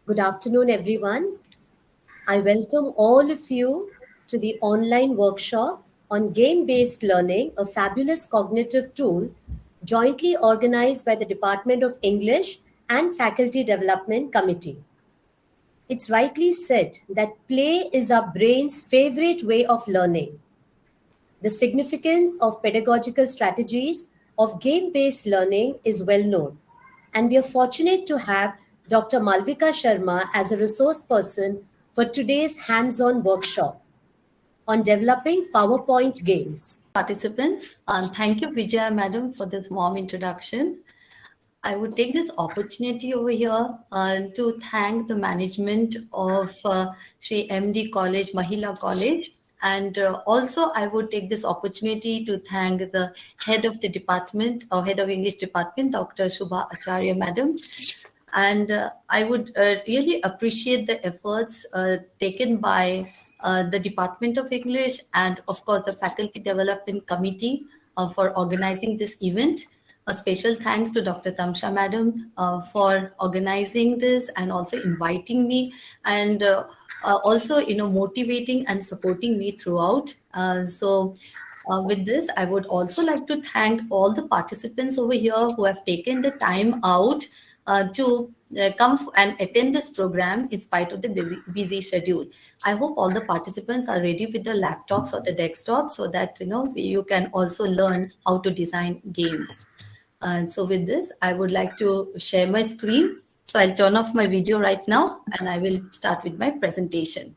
Good afternoon, everyone. I welcome all of you to the online workshop on game based learning, a fabulous cognitive tool jointly organized by the Department of English and Faculty Development Committee. It's rightly said that play is our brain's favorite way of learning. The significance of pedagogical strategies of game based learning is well known, and we are fortunate to have Dr. Malvika Sharma as a resource person for today's hands on workshop on developing PowerPoint games. Participants, thank you, Vijaya Madam, for this warm introduction. I would take this opportunity over here to thank the management of Sri MD College, Mahila College. And also, I would take this opportunity to thank the head of the department, or head of English department, Dr. Shubha Acharya Madam. And I would really appreciate the efforts taken by the Department of English and, of course, the Faculty Development Committee for organizing this event. A special thanks to Dr. Tamsha Madam for organizing this and also inviting me and also, motivating and supporting me throughout. With this, I would also like to thank all the participants over here who have taken the time out to come and attend this program in spite of the busy schedule. I hope all the participants are ready with the laptops or the desktop so that you can also learn how to design games. So with this, I would like to share my screen. So I'll turn off my video right now and I will start with my presentation.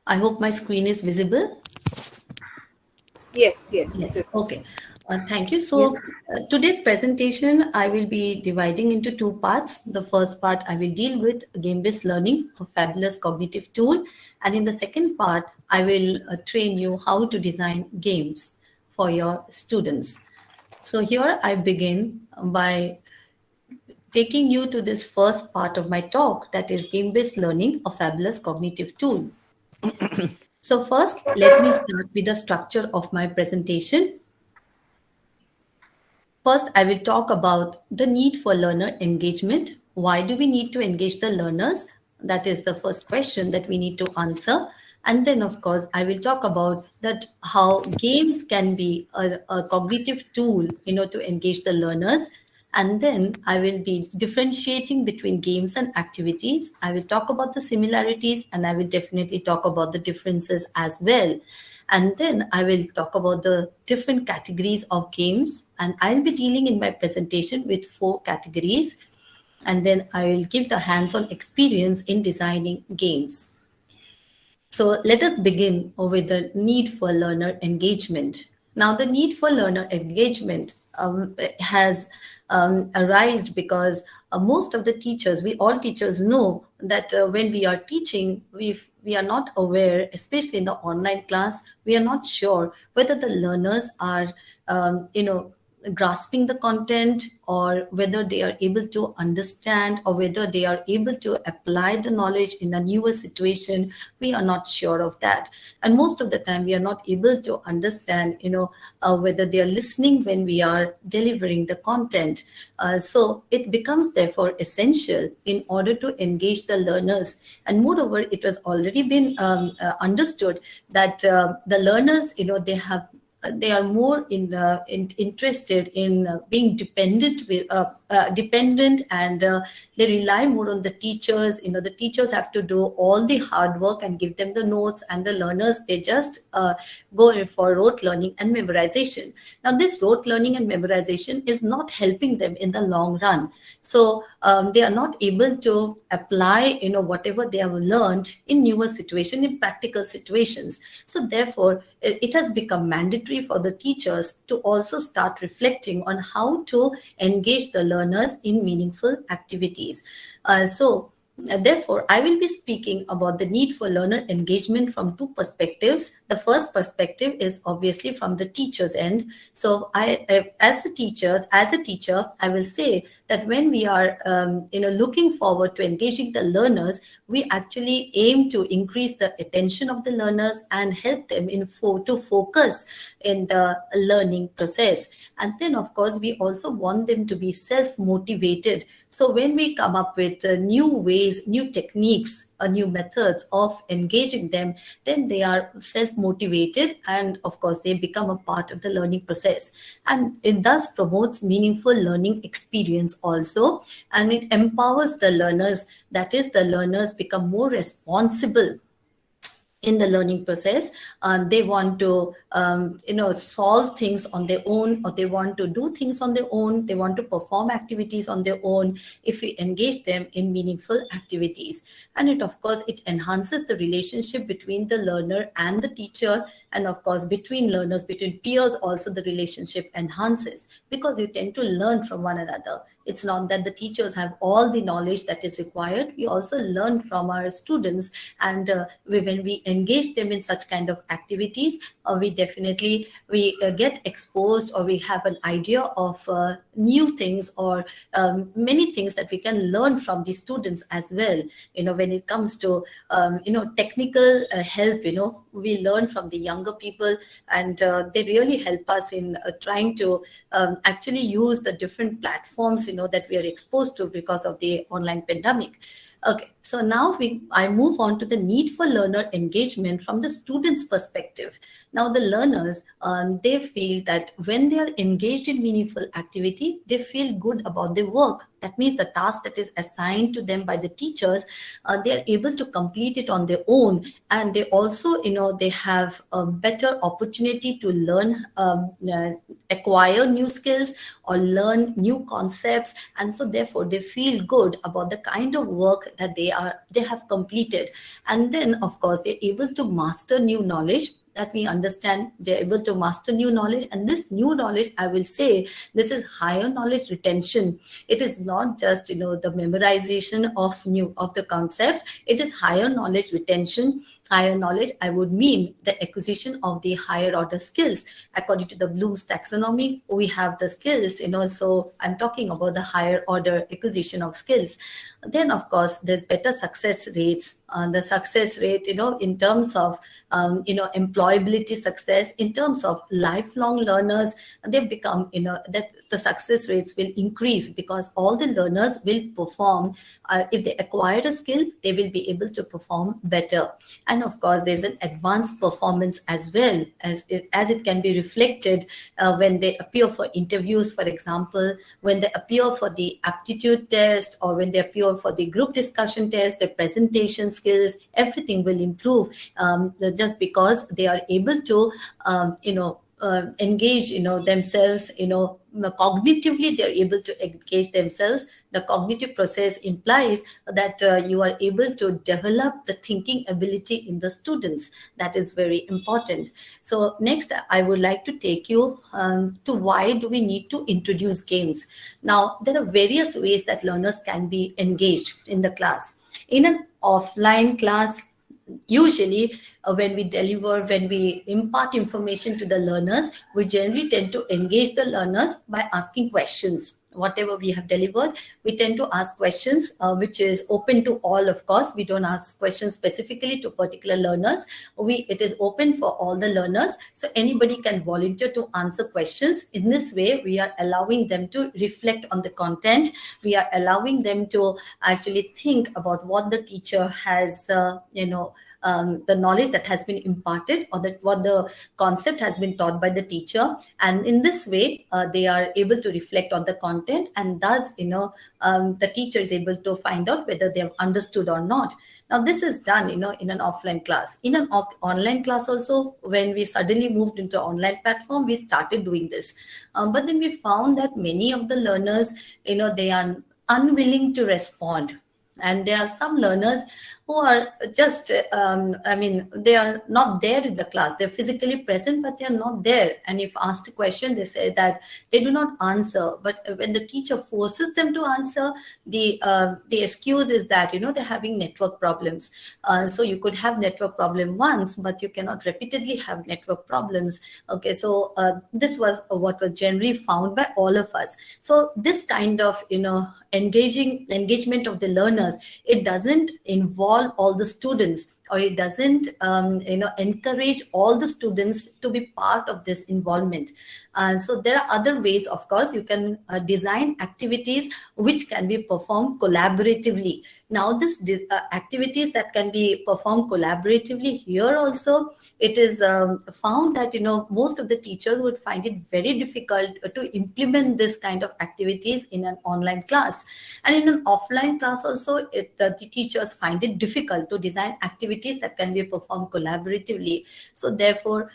I hope my screen is visible. Yes. Okay. Thank you. So today's presentation, I will be dividing into two parts. The first part, I will deal with game-based learning, a fabulous cognitive tool. And in the second part, I will train you how to design games for your students. So here I begin by taking you to this first part of my talk, that is game-based learning, a fabulous cognitive tool. So first, let me start with the structure of my presentation. First, I will talk about the need for learner engagement. Why do we need to engage the learners? That is the first question that we need to answer. And then, of course, I will talk about that how games can be a cognitive tool, to engage the learners. And then I will be differentiating between games and activities. I will talk about the similarities and I will definitely talk about the differences as well. And then I will talk about the different categories of games. And I'll be dealing in my presentation with 4 categories. And then I will give the hands-on experience in designing games. So let us begin with the need for learner engagement. Now, the need for learner engagement has arisen because most of the teachers, all teachers know that when we are teaching, we are not aware, especially in the online class, we are not sure whether the learners are, grasping the content, or whether they are able to understand, or whether they are able to apply the knowledge in a newer situation. We are not sure of that. And most of the time we are not able to understand, whether they are listening when we are delivering the content. So it becomes therefore essential in order to engage the learners. And moreover, it was already been understood that the learners, they are more interested in being dependent and they rely more on the teachers. The teachers have to do all the hard work and give them the notes, and the learners, they just go in for rote learning and memorization. Now this rote learning and memorization is not helping them in the long run. So they are not able to apply whatever they have learned in newer situation, in practical situations. So therefore it has become mandatory for the teachers to also start reflecting on how to engage the learners in meaningful activities. So Therefore, I will be speaking about the need for learner engagement from two perspectives. The first perspective is obviously from the teacher's end. So, as a teacher, I will say that when we are, looking forward to engaging the learners, we actually aim to increase the attention of the learners and help them to focus in the learning process. And then, of course, we also want them to be self-motivated. So when we come up with new ways, new techniques, new methods of engaging them, then they are self-motivated, and of course they become a part of the learning process. And it thus promotes meaningful learning experience also, and it empowers the learners. That is, the learners become more responsible in the learning process. They want to solve things on their own, or they want to do things on their own. They want to perform activities on their own if we engage them in meaningful activities. And it, of course, it enhances the relationship between the learner and the teacher, and of course between learners, between peers also, the relationship enhances, because you tend to learn from one another. It's not that the teachers have all the knowledge that is required. We also learn from our students, and when we engage them in such kind of activities, we definitely get exposed, or we have an idea of new things, or many things that we can learn from the students as well. When it comes to technical help, we learn from the younger people, and they really help us in trying to actually use the different platforms that we are exposed to because of the online pandemic. Okay, so now I move on to the need for learner engagement from the students' perspective. Now, the learners, they feel that when they are engaged in meaningful activity, they feel good about their work. That means the task that is assigned to them by the teachers, they are able to complete it on their own. And they also, they have a better opportunity to learn, acquire new skills, or learn new concepts. And so therefore, they feel good about the kind of work that they have completed. And then, of course, they're able to master new knowledge. That we understand, they're able to master new knowledge. And this new knowledge, I will say, this is higher knowledge retention. It is not just the memorization of the concepts. It is higher knowledge retention. Higher knowledge, I would mean the acquisition of the higher order skills. According to the Bloom's taxonomy, we have the skills, so I'm talking about the higher order acquisition of skills. Then, of course, there's better success rates. The success rate, in terms of, employability success, in terms of lifelong learners, they become, that the success rates will increase, because all the learners will perform. If they acquire a skill, they will be able to perform better. And of course, there's an advanced performance as well, as it can be reflected when they appear for interviews, for example, when they appear for the aptitude test, or when they appear for the group discussion test, their presentation skills, everything will improve, just because they are able to, engage, themselves, cognitively, they're able to engage themselves. The cognitive process implies that you are able to develop the thinking ability in the students. That is very important. So next, I would like to take you to why do we need to introduce games. Now, there are various ways that learners can be engaged in the class. In an offline class, usually when we impart information to the learners, we generally tend to engage the learners by asking questions. Whatever we have delivered, we tend to ask questions, which is open to all. Of course, we don't ask questions specifically to particular learners. It is open for all the learners, so anybody can volunteer to answer questions. In this way, we are allowing them to reflect on the content. We are allowing them to actually think about what the teacher has the knowledge that has been imparted, or that what the concept has been taught by the teacher. And in this way, they are able to reflect on the content, and thus the teacher is able to find out whether they have understood or not. Now, this is done in an offline class. In an online class also, when we suddenly moved into online platform, we started doing this, but then we found that many of the learners, they are unwilling to respond. And there are some learners who are just, they are not there in the class. They're physically present, but they are not there. And if asked a question, they say that they do not answer. But when the teacher forces them to answer, the excuse is that, they're having network problems. So you could have network problem once, but you cannot repeatedly have network problems. Okay, so this was what was generally found by all of us. So this kind of, engagement of the learners, it doesn't involve all the students, or it doesn't encourage all the students to be part of this involvement. So there are other ways. Of course, you can design activities which can be performed collaboratively. Now this activities that can be performed collaboratively, here also it is found that most of the teachers would find it very difficult to implement this kind of activities in an online class. And in an offline class also, the teachers find it difficult to design activities that can be performed collaboratively. So therefore,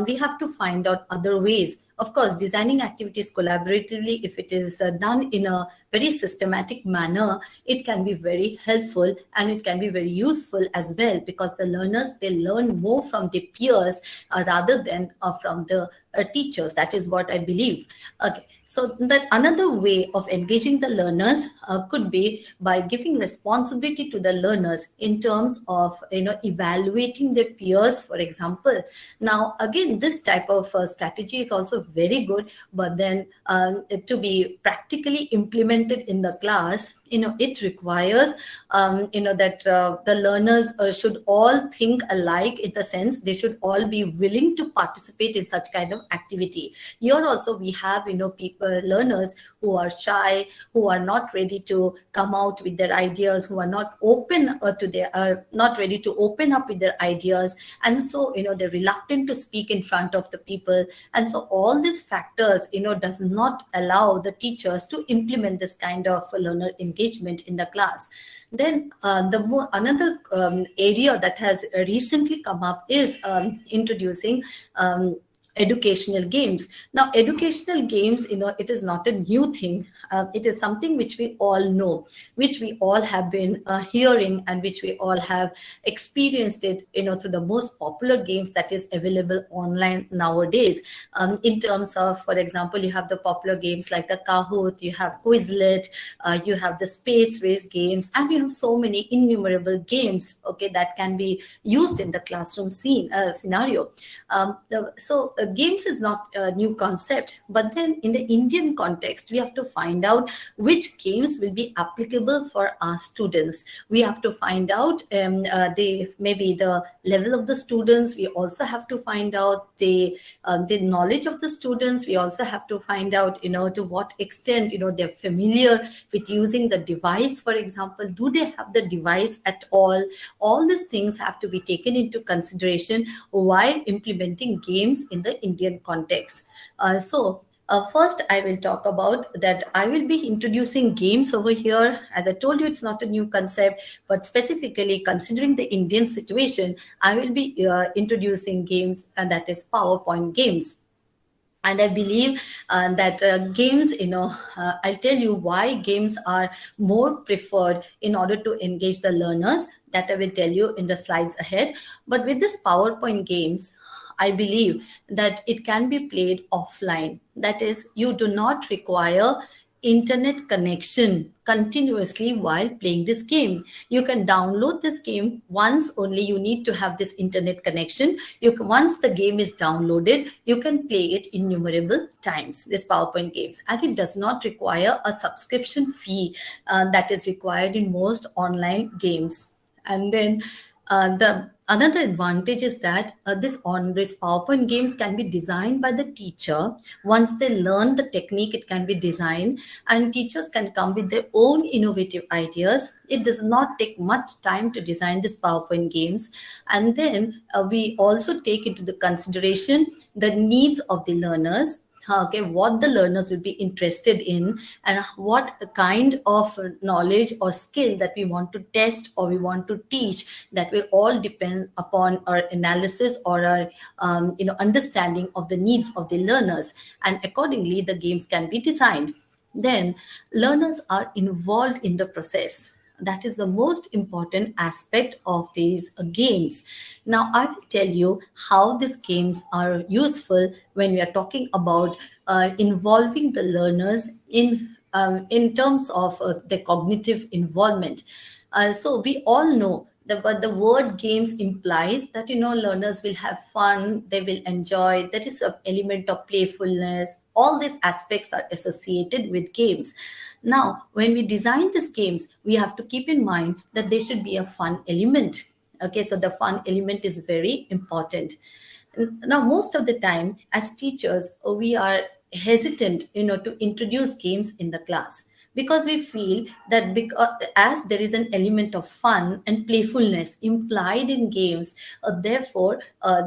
we have to find out other ways. Of course, designing activities collaboratively, if it is done in a very systematic manner, it can be very helpful and it can be very useful as well, because the learners, they learn more from their peers rather than from the teachers. That is what I believe. Okay, so that another way of engaging the learners could be by giving responsibility to the learners in terms of evaluating their peers, for example. Now again, this type of strategy is also very good, but then to be practically implemented in the class, it requires that the learners should all think alike, in the sense they should all be willing to participate in such kind of activity. Here also we have learners who are shy, who are not ready to come out with their ideas, who are not open to their not ready to open up with their ideas, and so they're reluctant to speak in front of the people. And so all these factors does not allow the teachers to implement this kind of learner engagement in the class. Then another area that has recently come up is introducing educational games. Now educational games, it is not a new thing. It is something which we all know, which we all have been hearing, and which we all have experienced it through the most popular games that is available online nowadays. In terms of, for example, you have the popular games like the Kahoot, you have Quizlet, you have the space race games, and you have so many innumerable games, okay, that can be used in the classroom scenario. Games is not a new concept, but then in the Indian context, we have to find out which games will be applicable for our students. We have to find out maybe the level of the students. We also have to find out the knowledge of the students. We also have to find out, to what extent, they're familiar with using the device. For example, do they have the device at all? All these things have to be taken into consideration while implementing games in the Indian context. First, I will talk about that. I will be introducing games over here. As I told you, it's not a new concept, but specifically considering the Indian situation, I will be introducing games, and that is PowerPoint games. And I believe that games, I'll tell you why games are more preferred in order to engage the learners. That I will tell you in the slides ahead. But with this PowerPoint games, I believe that it can be played offline. That is, you do not require internet connection continuously while playing this game. You can download this game once only. You need to have this internet connection. Once the game is downloaded, you can play it innumerable times, this PowerPoint games. And it does not require a subscription fee that is required in most online games. And then the another advantage is that this PowerPoint games can be designed by the teacher. Once they learn the technique, it can be designed, and teachers can come with their own innovative ideas. It does not take much time to design this PowerPoint games. And then we also take into the consideration the needs of the learners. Okay, what the learners will be interested in, and what kind of knowledge or skill that we want to test or we want to teach. That will all depend upon our analysis or our understanding of the needs of the learners, and accordingly the games can be designed. Then learners are involved in the process. That is the most important aspect of these games. Now, I will tell you how these games are useful when we are talking about involving the learners in terms of the cognitive involvement. So we all know that but the word games implies that learners will have fun, they will enjoy. There is an element of playfulness. All these aspects are associated with games. Now, when we design these games, we have to keep in mind that there should be a fun element. Okay, so the fun element is very important. Now, most of the time, as teachers, we are hesitant, to introduce games in the class because we feel that because as there is an element of fun and playfulness implied in games, therefore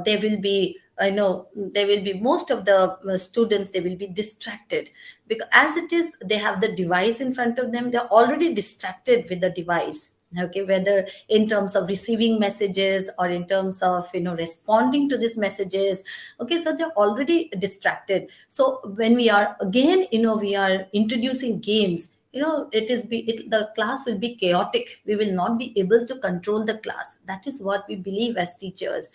there will be there will be most of the students, they will be distracted because as it is they have the device in front of them, they're already distracted with the device. Okay, whether in terms of receiving messages or in terms of responding to these messages. Okay, so they're already distracted. So when we are again we are introducing games, the class will be chaotic. We will not be able to control the class. That is what we believe as teachers.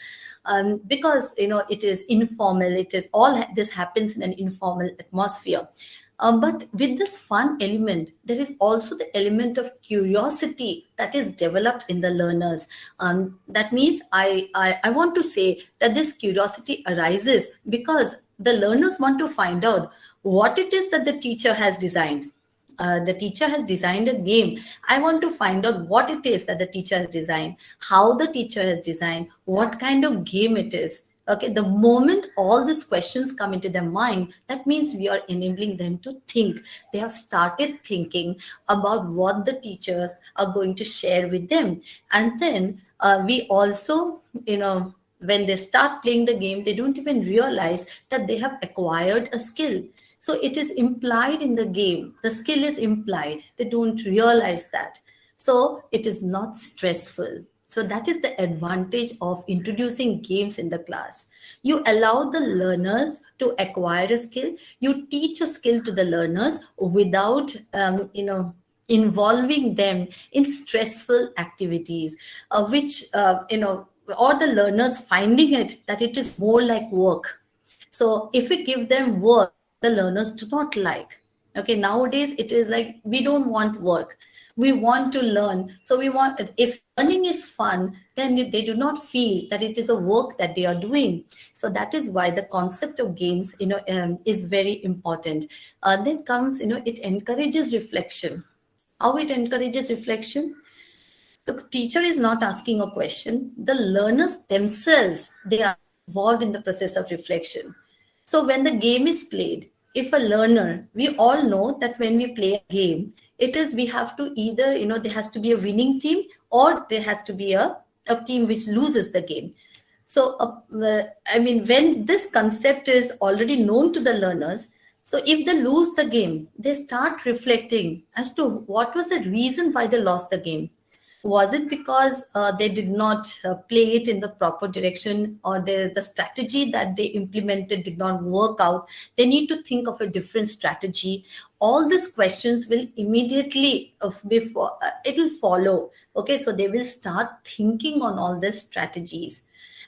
Because it is informal, it is all this happens in an informal atmosphere. But with this fun element, there is also the element of curiosity that is developed in the learners. That means I want to say that this curiosity arises because the learners want to find out what it is that the teacher has designed. The teacher has designed a game. I want to find out what it is that the teacher has designed, how the teacher has designed, what kind of game it is. Okay, the moment all these questions come into their mind, that means we are enabling them to think. They have started thinking about what the teachers are going to share with them. And then we also, when they start playing the game, they don't even realize that they have acquired a skill. So it is implied in the game. The skill is implied. They don't realize that. So it is not stressful. So that is the advantage of introducing games in the class. You allow the learners to acquire a skill. You teach a skill to the learners without, involving them in stressful activities, which, or the learners finding it that it is more like work. So if we give them work, the learners do not like. Okay, nowadays it is like we don't want work, we want to learn. So we want, if learning is fun, then they do not feel that it is a work that they are doing. So that is why the concept of games is very important. Then comes, it encourages reflection. How it encourages reflection? The teacher is not asking a question, the learners themselves, they are involved in the process of reflection. So when the game is played, if a learner, we all know that when we play a game, it is we have to either, there has to be a winning team or there has to be a team which loses the game. So, when this concept is already known to the learners, so if they lose the game, they start reflecting as to what was the reason why they lost the game. Was it because they did not play it in the proper direction, or the strategy that they implemented did not work out? They need to think of a different strategy. All these questions will immediately, before it will follow. Okay, so they will start thinking on all these strategies.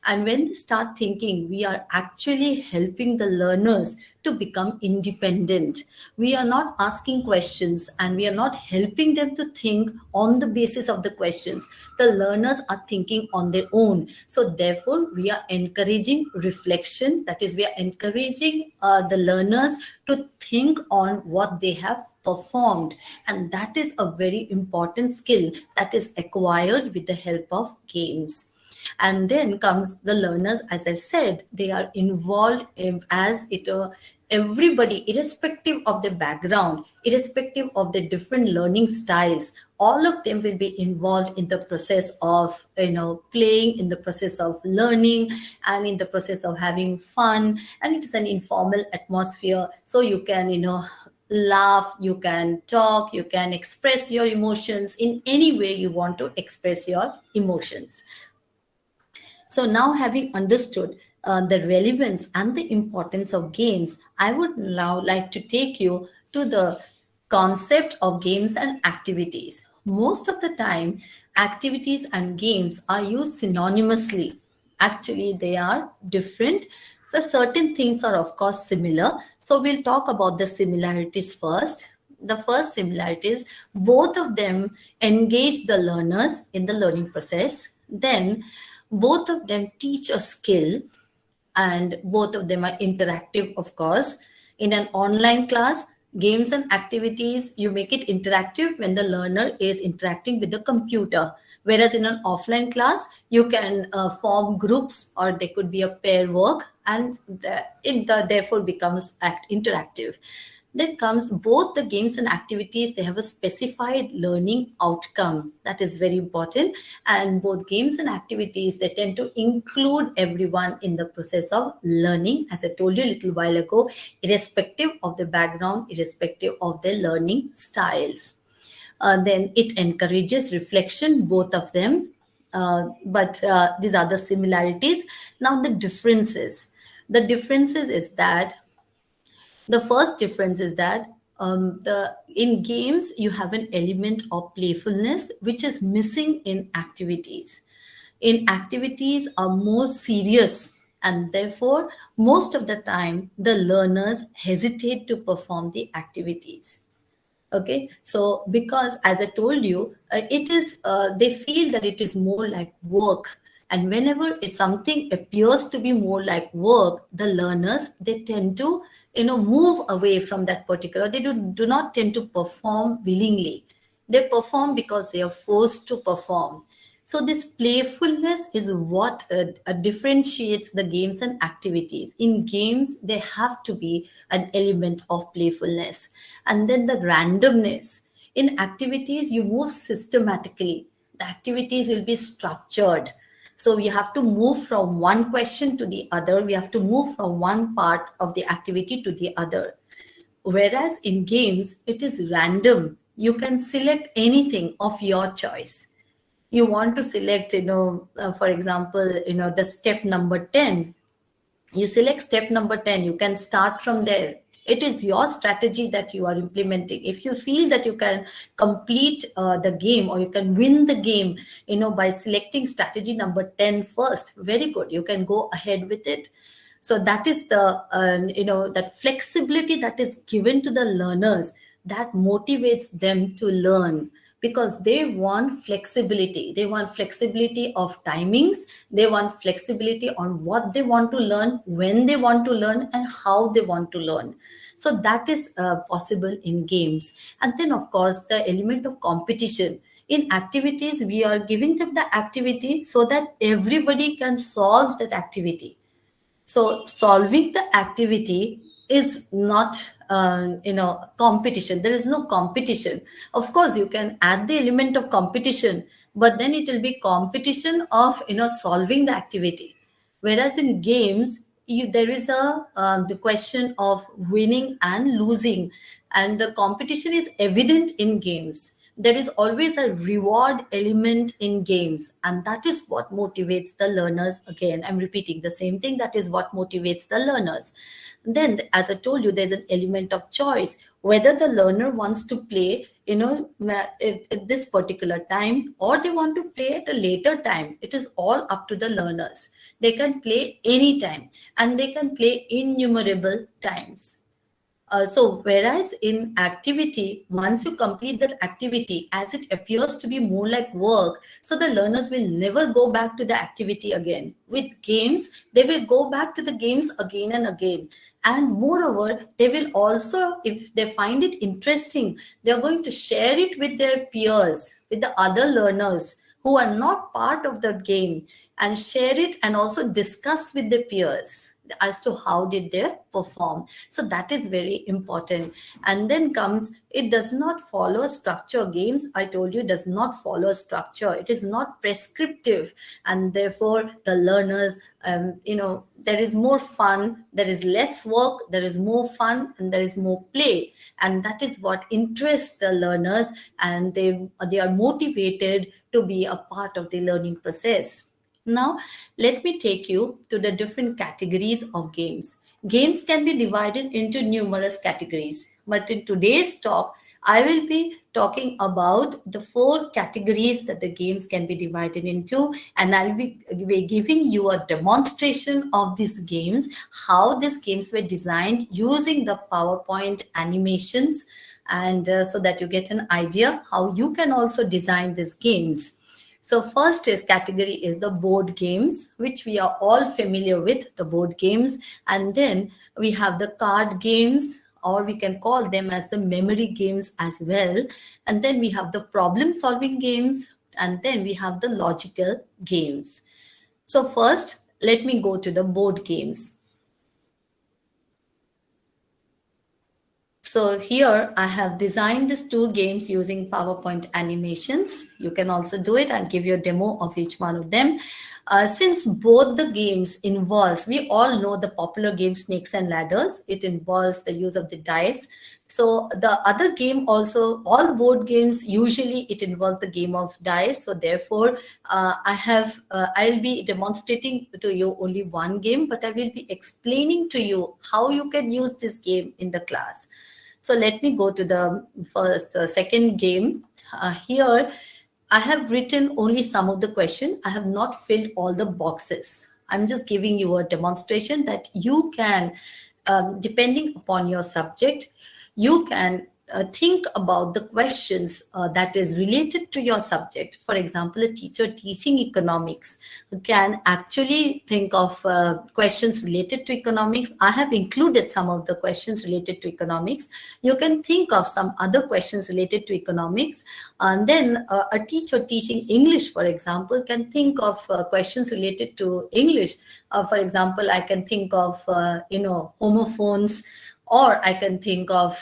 And when they start thinking, we are actually helping the learners to become independent. We are not asking questions and we are not helping them to think on the basis of the questions. The learners are thinking on their own. So therefore, we are encouraging reflection. That is, we are encouraging the learners to think on what they have performed. And that is a very important skill that is acquired with the help of games. And then comes the learners. As I said, they are involved as it everybody, irrespective of their background, irrespective of the different learning styles, all of them will be involved in the process of playing, in the process of learning, and in the process of having fun. And it is an informal atmosphere, so you can laugh, you can talk, you can express your emotions in any way you want to express your emotions. So now, having understood the relevance and the importance of games, I would now like to take you to the concept of games and activities. most of the time, activities and games are used synonymously. Actually, they are different. So certain things are of course similar. So we'll talk about the similarities first. The first similarity is both of them engage the learners in the learning process. Then both of them teach a skill, and both of them are interactive, of course. In an online class, games and activities, you make it interactive when the learner is interacting with the computer. Whereas in an offline class, you can form groups, or there could be a pair work, and therefore becomes interactive. Then comes both the games and activities, they have a specified learning outcome. That is very important. And both games and activities, they tend to include everyone in the process of learning, as I told you a little while ago, irrespective of the background, irrespective of their learning styles. Then it encourages reflection, both of them. But these are the similarities. Now the differences. The differences is that the first difference is that in games you have an element of playfulness which is missing in activities. In activities are more serious, and therefore most of the time the learners hesitate to perform the activities. Okay, so because as I told you, it is they feel that it is more like work, and whenever something appears to be more like work, the learners, they tend to move away from that particular. They do not tend to perform willingly. They perform because they are forced to perform. So this playfulness is what differentiates the games and activities. In games, there have to be an element of playfulness. And then the randomness. In activities, you move systematically. The activities will be structured. So we have to move from one question to the other. We have to move from one part of the activity to the other. Whereas in games, it is random. You can select anything of your choice. You want to select, for example, the step number 10. You select step number 10. You can start from there. It is your strategy that you are implementing. If you feel that you can complete the game, or you can win the game, by selecting strategy number 10 first, very good. You can go ahead with it. So that is the, that flexibility that is given to the learners, that motivates them to learn, because they want flexibility. They want flexibility of timings. They want flexibility on what they want to learn, when they want to learn, and how they want to learn. So that is possible in games. And then, of course, the element of competition. In activities, we are giving them the activity so that everybody can solve that activity. So solving the activity is not, competition. There is no competition. Of course, you can add the element of competition, but then it will be competition of, solving the activity. Whereas in games, there is the question of winning and losing, and the competition is evident in games. There is always a reward element in games, and that is what motivates the learners. Again, I'm repeating the same thing. That is what motivates the learners. Then, as I told you, there's an element of choice, whether the learner wants to play at this particular time, or they want to play at a later time. It is all up to the learners. They can play anytime, and they can play innumerable times. So whereas in activity, once you complete that activity, as it appears to be more like work, so the learners will never go back to the activity again. With games, they will go back to the games again and again. And moreover, they will also, if they find it interesting, they're going to share it with their peers, with the other learners who are not part of the game, and share it and also discuss with the peers as to how did they perform. So that is very important. And then comes, it does not follow structure. Games, I told you, does not follow structure. It is not prescriptive, and therefore the learners, there is more fun, there is less work, there is more fun, and there is more play, and that is what interests the learners, and they are motivated to be a part of the learning process. Now, let me take you to the different categories of games. Games can be divided into numerous categories, but in today's talk, I will be talking about the 4 categories that the games can be divided into, and I'll be giving you a demonstration of these games, how these games were designed using the PowerPoint animations, and so that you get an idea how you can also design these games. So first is category is the board games, which we are all familiar with, the board games. And then we have the card games, or we can call them as the memory games as well. And then we have the problem solving games, and then we have the logical games. So first, let me go to the board games. So here I have designed these 2 games using PowerPoint animations. You can also do it. I'll give you a demo of each one of them. Since both the games involves, we all know the popular game Snakes and Ladders. It involves the use of the dice. So the other game also, all board games, usually it involves the game of dice. So therefore, I'll be demonstrating to you only one game, but I will be explaining to you how you can use this game in the class. So let me go to the second game. Here, I have written only some of the question. I have not filled all the boxes. I'm just giving you a demonstration that you can, depending upon your subject, you can think about the questions that is related to your subject. For example, a teacher teaching economics can actually think of questions related to economics. I have included some of the questions related to economics. You can think of some other questions related to economics. And then a teacher teaching English, for example, can think of questions related to English. For example, I can think of, homophones, or I can think of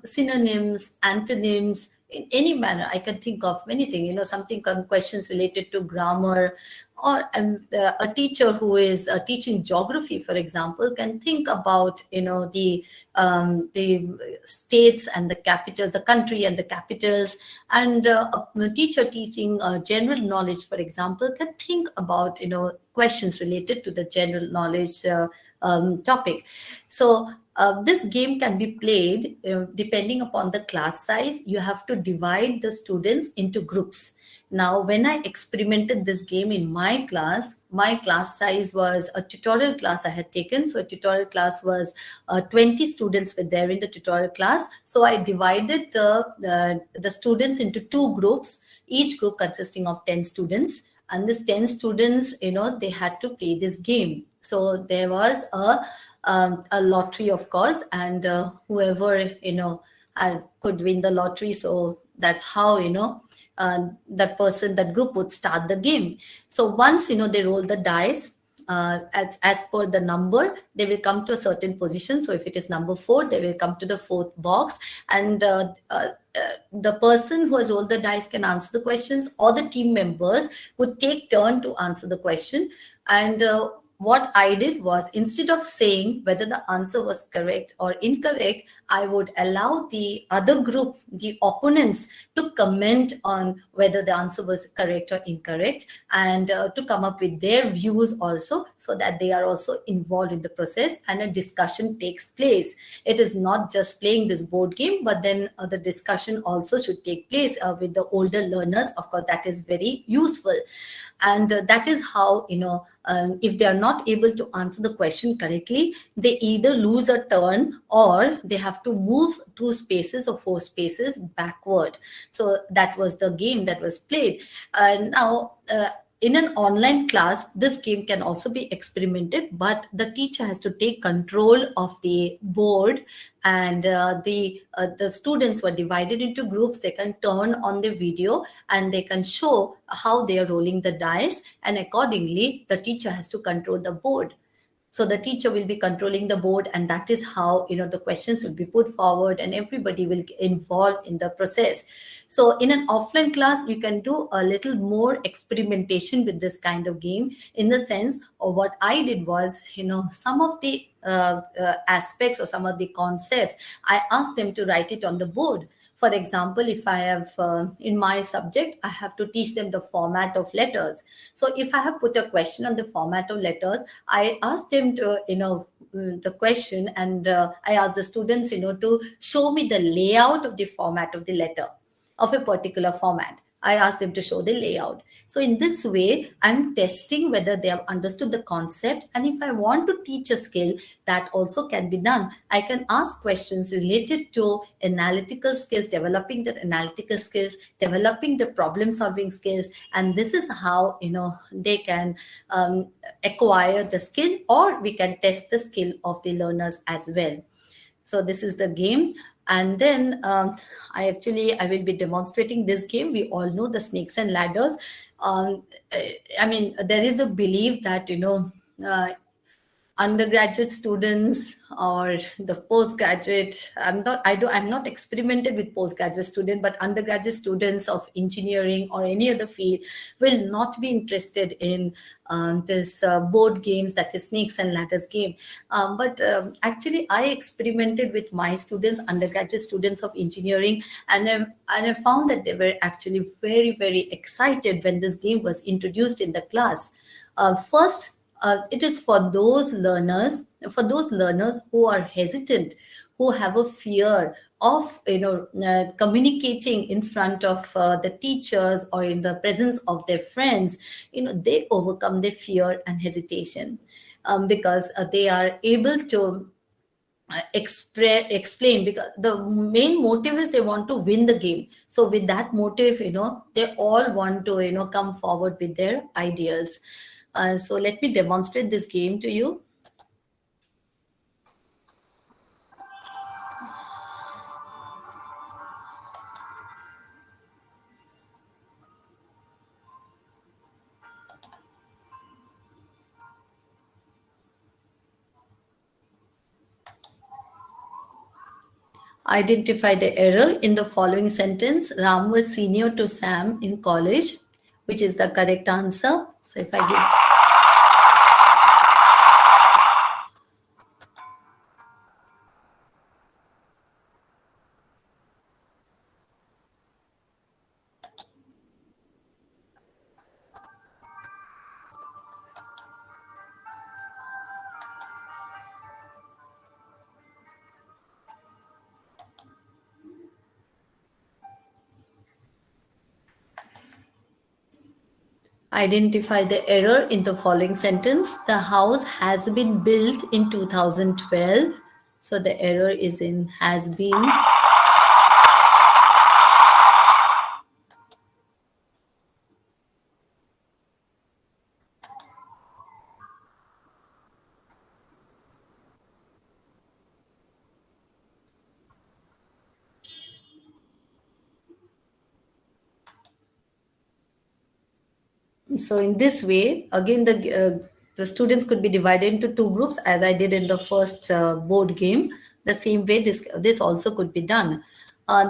synonyms, antonyms, in any manner. I can think of anything, something questions related to grammar, or a teacher who is teaching geography, for example, can think about, the states and the capitals, the country and the capitals, and a teacher teaching general knowledge, for example, can think about, questions related to the general knowledge topic. So this game can be played depending upon the class size. You have to divide the students into groups. Now, when I experimented this game in my class size was a tutorial class I had taken. So a tutorial class was 20 students were there in the tutorial class. So I divided the students into 2 groups, each group consisting of 10 students. And this 10 students, they had to play this game. So there was a lottery, of course, and whoever could win the lottery. So that's how that group would start the game. So once they roll the dice, as per the number, they will come to a certain position. So if it is number 4, they will come to the 4th box, and the person who has rolled the dice can answer the questions, or the team members would take turn to answer the question. And what I did was, instead of saying whether the answer was correct or incorrect, I would allow the other group, the opponents, to comment on whether the answer was correct or incorrect, and to come up with their views also, so that they are also involved in the process and a discussion takes place. It is not just playing this board game, but then the discussion also should take place with the older learners. Of course, that is very useful. And that is how, if they are not able to answer the question correctly, they either lose a turn or they have to move 2 spaces or 4 spaces backward. So that was the game that was played. Now, in an online class, this game can also be experimented, but the teacher has to take control of the board, and the students were divided into groups. They can turn on the video and they can show how they are rolling the dice, and accordingly, the teacher has to control the board. So the teacher will be controlling the board, and that is how the questions will be put forward, and everybody will get involved in the process. So in an offline class, we can do a little more experimentation with this kind of game, in the sense of what I did was, some of the aspects or some of the concepts, I asked them to write it on the board. For example, if I have in my subject, I have to teach them the format of letters. So if I have put a question on the format of letters, I ask them to, the question, and I ask the students, to show me the layout of the format of the letter of a particular format. I ask them to show the layout. So in this way, I'm testing whether they have understood the concept. And if I want to teach a skill, that also can be done. I can ask questions related to analytical skills, developing the analytical skills, developing the problem solving skills. And this is how, they can acquire the skill, or we can test the skill of the learners as well. So this is the game. And then I will be demonstrating this game. We all know the snakes and ladders. There is a belief that, undergraduate students or the postgraduate, I'm not experimented with postgraduate student, but undergraduate students of engineering or any other field will not be interested in this board games, that is snakes and ladders game. Actually, I experimented with my students, undergraduate students of engineering, and I found that they were actually very, very excited when this game was introduced in the class. First, it is for those learners who are hesitant, who have a fear of communicating in front of the teachers or in the presence of their friends. They overcome their fear and hesitation because they are able to explain, because the main motive is they want to win the game. So with that motive, they all want to come forward with their ideas. So let me demonstrate this game to you. Identify the error in the following sentence. Ram was senior to Sam in college, which is the correct answer. So if I give... Identify the error in the following sentence. The house has been built in 2012. So the error is in has been. So in this way, again, the students could be divided into two groups, as I did in the first board game. The same way this also could be done.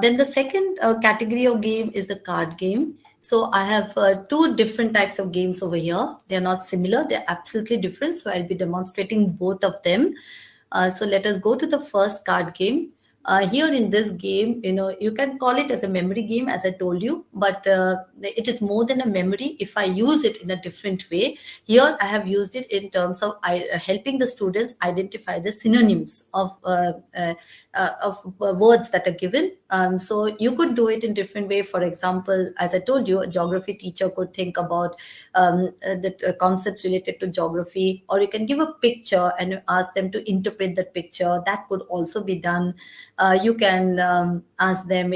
Then the second category of game is the card game. So I have two different types of games over here. They're not similar, they're absolutely different. So I'll be demonstrating both of them. So let us go to the first card game. Here in this game, you can call it as a memory game, as I told you, but it is more than a memory if I use it in a different way. Here I have used it in terms of helping the students identify the synonyms of words that are given. So you could do it in different way. For example, as I told you, a geography teacher could think about the concepts related to geography, or you can give a picture and ask them to interpret that picture. That could also be done. You can ask them,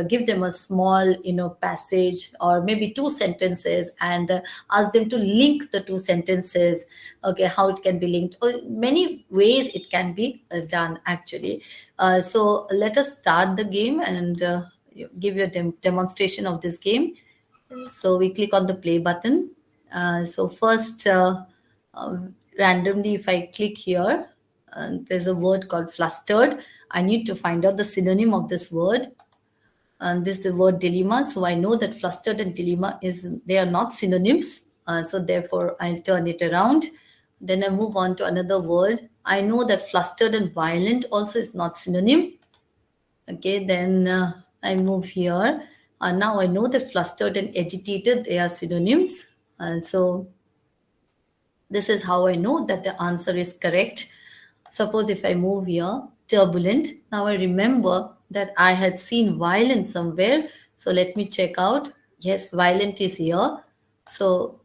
give them a small, passage or maybe two sentences, and ask them to link the two sentences. Okay, how it can be linked, or many ways it can be done actually. So let us start the game and give you a demonstration of this game. So we click on the play button. So first, randomly, if I click here, there's a word called flustered. I need to find out the synonym of this word. And this is the word dilemma. So I know that flustered and dilemma they are not synonyms. So therefore, I'll turn it around. Then I move on to another word. I know that flustered and violent also is not synonym. Okay, then I move here. Now I know that flustered and agitated, they are synonyms. So this is how I know that the answer is correct. Suppose if I move here, turbulent. Now I remember that I had seen violent somewhere. So let me check out. Yes, violent is here. So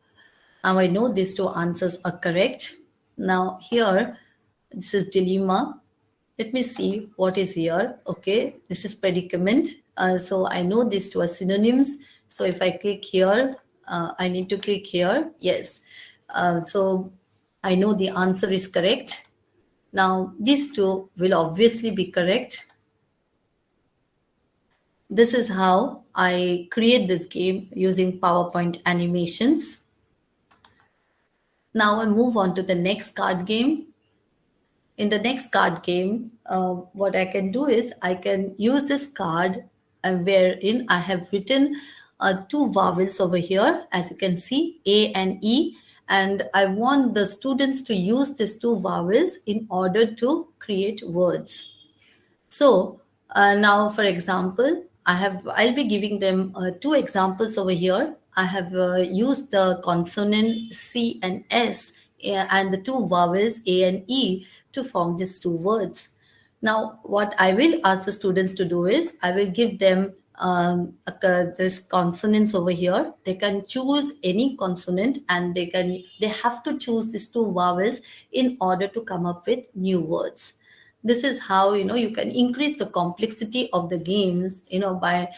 now I know these two answers are correct. Now here, this is dilemma. Let me see what is here. Okay, this is predicament. So I know these two are synonyms. So if I click here, I need to click here. Yes. So I know the answer is correct. Now these two will obviously be correct. This is how I create this game using PowerPoint animations. Now I move on to the next card game. In the next card game, what I can do is I can use this card wherein I have written two vowels over here, as you can see, A and E. And I want the students to use these two vowels in order to create words. So now, for example, I'll be giving them two examples over here. I have used the consonant C and S and the two vowels A and E to form these two words. Now, what I will ask the students to do is I will give them this consonants over here. They can choose any consonant and they have to choose these two vowels in order to come up with new words. This is how you can increase the complexity of the games by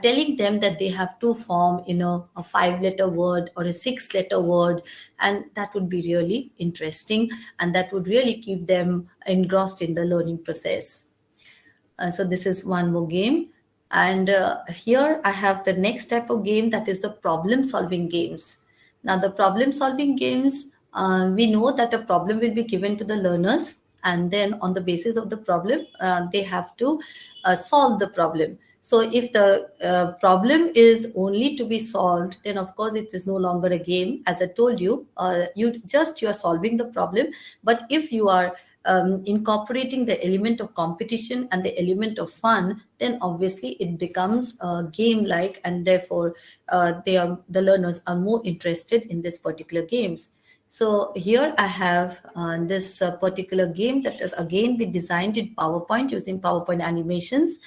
telling them that they have to form a 5-letter word or a 6-letter word, and that would be really interesting and that would really keep them engrossed in the learning process. So this is one more game, and here I have the next type of game, that is the problem solving games. Now the problem solving games, we know that a problem will be given to the learners, and then on the basis of the problem they have to solve the problem. So if the problem is only to be solved, then of course it is no longer a game. As I told you, you are solving the problem. But if you are incorporating the element of competition and the element of fun, then obviously it becomes game like, and therefore the learners are more interested in this particular games. So here I have this particular game that has again been designed in PowerPoint using PowerPoint animations.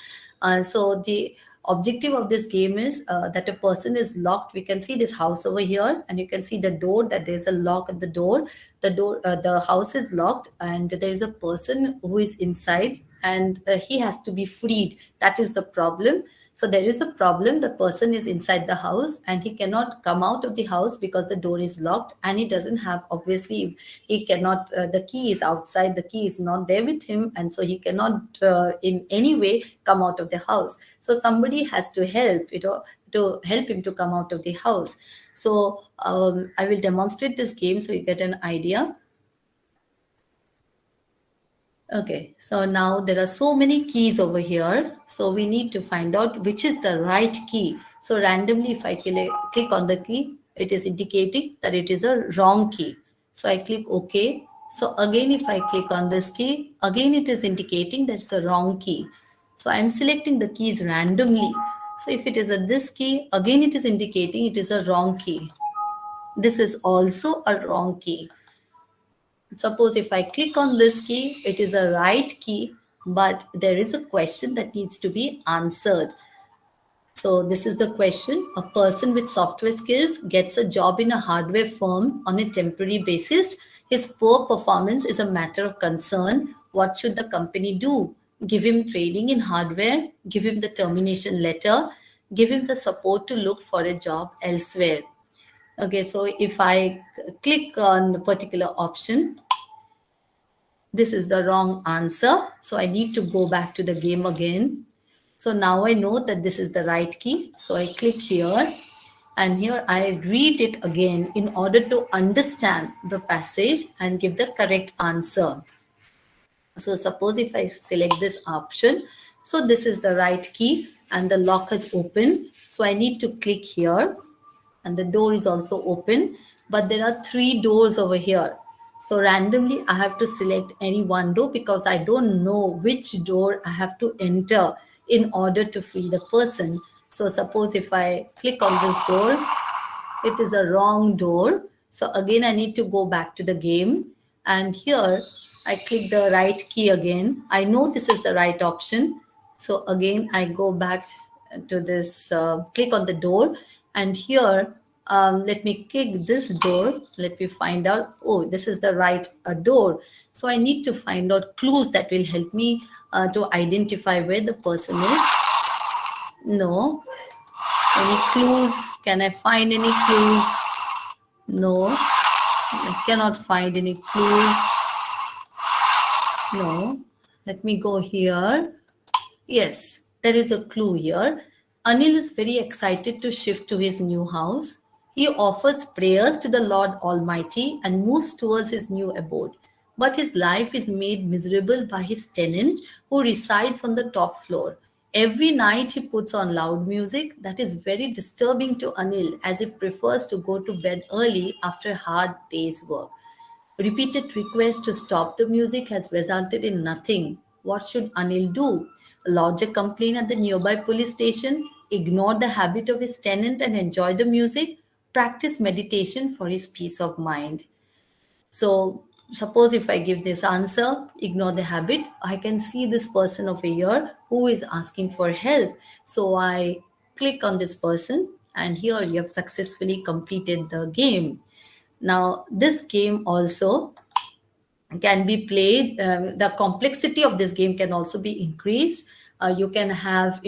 So the objective of this game is that a person is locked. We can see this house over here, and you can see the door, that there's a lock at the door. The house is locked, and there is a person who is inside, and he has to be freed. That is the problem. So there is a problem. The person is inside the house and he cannot come out of the house because the door is locked, and he doesn't have, obviously, he cannot, the key is outside, the key is not there with him, and so he cannot in any way come out of the house. So somebody has to help, to help him to come out of the house. So I will demonstrate this game so you get an idea. Okay, so now there are so many keys over here. So we need to find out which is the right key. So randomly, if I click on the key, it is indicating that it is a wrong key. So I click OK. So again, if I click on this key, again it is indicating that it's a wrong key. So I'm selecting the keys randomly. So if it is this key, again it is indicating it is a wrong key. This is also a wrong key. Suppose if I click on this key, it is a right key, but there is a question that needs to be answered. So this is the question. A person with software skills gets a job in a hardware firm on a temporary basis. His poor performance is a matter of concern. What should the company do? Give him training in hardware, give him the termination letter, give him the support to look for a job elsewhere. Okay, so if I click on a particular option, this is the wrong answer. So I need to go back to the game again. So now I know that this is the right key. So I click here, and here I read it again in order to understand the passage and give the correct answer. So suppose if I select this option, so this is the right key and the lock is open. So I need to click here, and the door is also open, but there are 3 doors over here. So randomly I have to select any one door because I don't know which door I have to enter in order to free the person. So suppose if I click on this door, it is a wrong door. So again, I need to go back to the game. And here I click the right key again. I know this is the right option. So again, I go back to this, click on the door. And here, let me kick this door. Let me find out, oh, this is the right door. So I need to find out clues that will help me to identify where the person is. No. Any clues? Can I find any clues? No. I cannot find any clues. No. Let me go here. Yes, there is a clue here. Anil is very excited to shift to his new house. He offers prayers to the Lord Almighty and moves towards his new abode. But his life is made miserable by his tenant who resides on the top floor. Every night he puts on loud music that is very disturbing to Anil, as he prefers to go to bed early after a hard day's work. Repeated requests to stop the music has resulted in nothing. What should Anil do? Lodge a complaint at the nearby police station? Ignore the habit of his tenant and enjoy the music? Practice meditation for his peace of mind. So suppose if I give this answer, ignore the habit, I can see this person over here who is asking for help. So I click on this person and here you have successfully completed the game. Now this game also can be played. The complexity of this game can also be increased. You can have,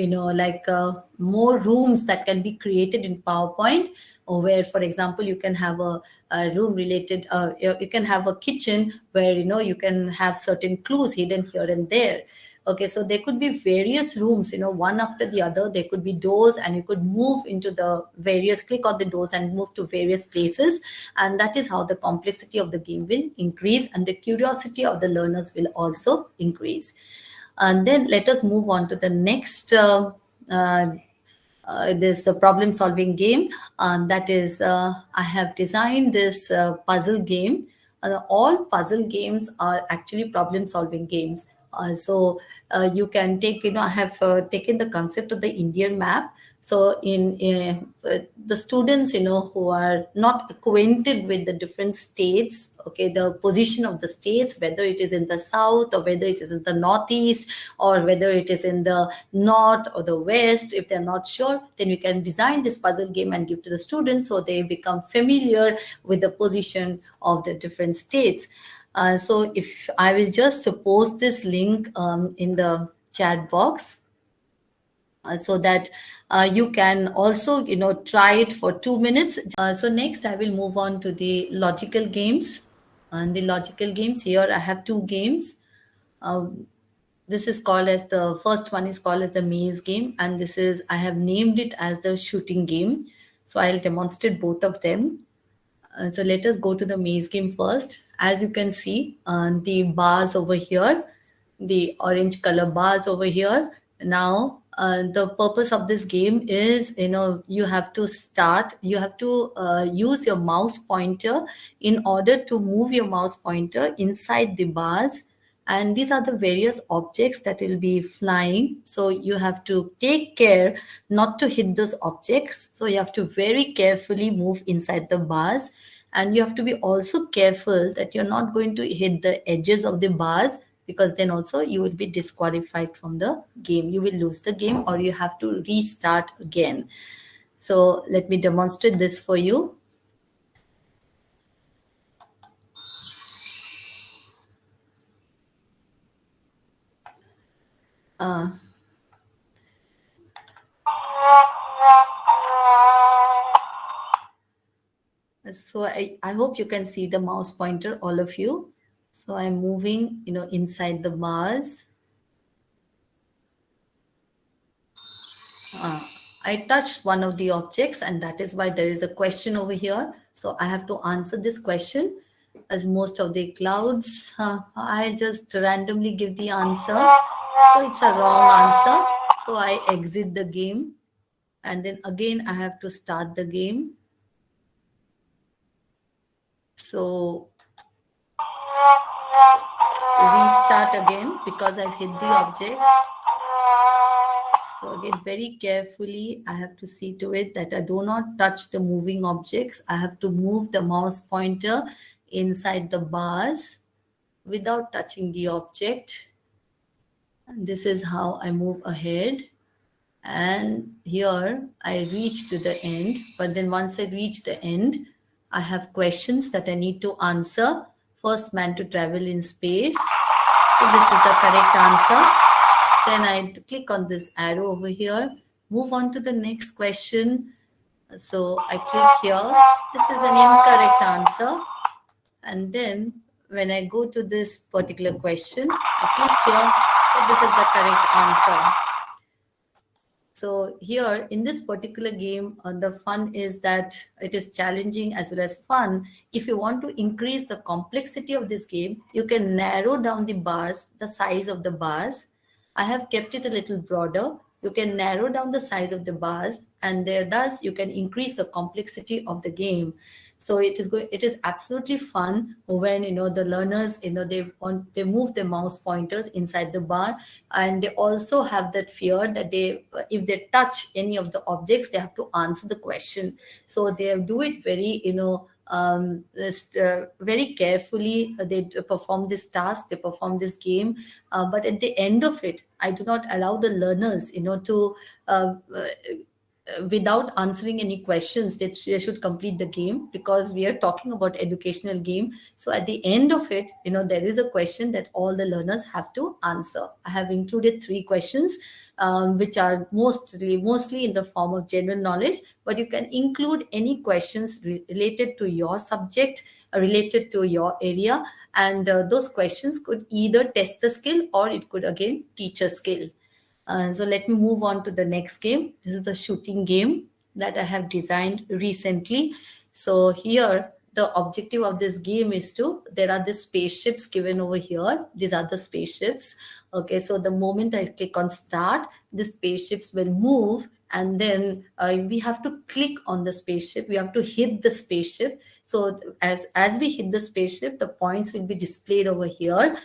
more rooms that can be created in PowerPoint, or where, for example, you can have a room related, you can have a kitchen where, you can have certain clues hidden here and there. Okay, so there could be various rooms, one after the other. There could be doors and you could move into the various, click on the doors and move to various places. And that is how the complexity of the game will increase and the curiosity of the learners will also increase. And then let us move on to the next this problem solving game. That is, I have designed this puzzle game. All puzzle games are actually problem solving games. So you can take, I have taken the concept of the Indian map. So in the students, who are not acquainted with the different states, okay, the position of the states, whether it is in the south or whether it is in the northeast or whether it is in the north or the west, if they're not sure, then we can design this puzzle game and give to the students so they become familiar with the position of the different states. So if I will just post this link in the chat box so that you can also, try it for 2 minutes. So next I will move on to the logical games. And the logical games, here I have 2 games. This is called as, the first one is called as the maze game, and this is, I have named it as the shooting game. So I'll demonstrate both of them. So let us go to the maze game first. As you can see, the bars over here, the orange color bars over here. Now, the purpose of this game is, you have to use your mouse pointer in order to move your mouse pointer inside the bars. And these are the various objects that will be flying. So you have to take care not to hit those objects. So you have to very carefully move inside the bars. And you have to be also careful that you're not going to hit the edges of the bars, because then also you will be disqualified from the game. You will lose the game or you have to restart again. So let me demonstrate this for you. So I hope you can see the mouse pointer, all of you. So I'm moving, inside the bars. I touched one of the objects, and that is why there is a question over here. So I have to answer this question. As most of the clouds, I just randomly give the answer. So it's a wrong answer. So I exit the game. And then again, I have to start the game. So restart again because I've hit the object. So again, very carefully, I have to see to it that I do not touch the moving objects. I have to move the mouse pointer inside the bars without touching the object. And this is how I move ahead. And here I reach to the end. But then once I reach the end, I have questions that I need to answer. First man to travel in space. So this is the correct answer. Then I click on this arrow over here, move on to the next question. So I click here. This is an incorrect answer. And then when I go to this particular question, I click here. So this is the correct answer. So here in this particular game, the fun is that it is challenging as well as fun. If you want to increase the complexity of this game, you can narrow down the bars, the size of the bars. I have kept it a little broader. You can narrow down the size of the bars, and there thus you can increase the complexity of the game. So it is absolutely fun when the learners they move their mouse pointers inside the bar, and they also have that fear that if they touch any of the objects, they have to answer the question. So they do it very very carefully. They perform this task, they perform this game, but at the end of it, I do not allow the learners to without answering any questions. They should complete the game, because we are talking about educational game. So at the end of it, there is a question that all the learners have to answer. I have included 3 questions, which are mostly in the form of general knowledge, but you can include any questions related to your subject, related to your area, and those questions could either test the skill, or it could again teach a skill. So let me move on to the next game. This is the shooting game that I have designed recently. So here, the objective of this game is there are the spaceships given over here. These are the spaceships. Okay, so the moment I click on start, the spaceships will move, and then we have to click on the spaceship. We have to hit the spaceship. So as we hit the spaceship, the points will be displayed over here.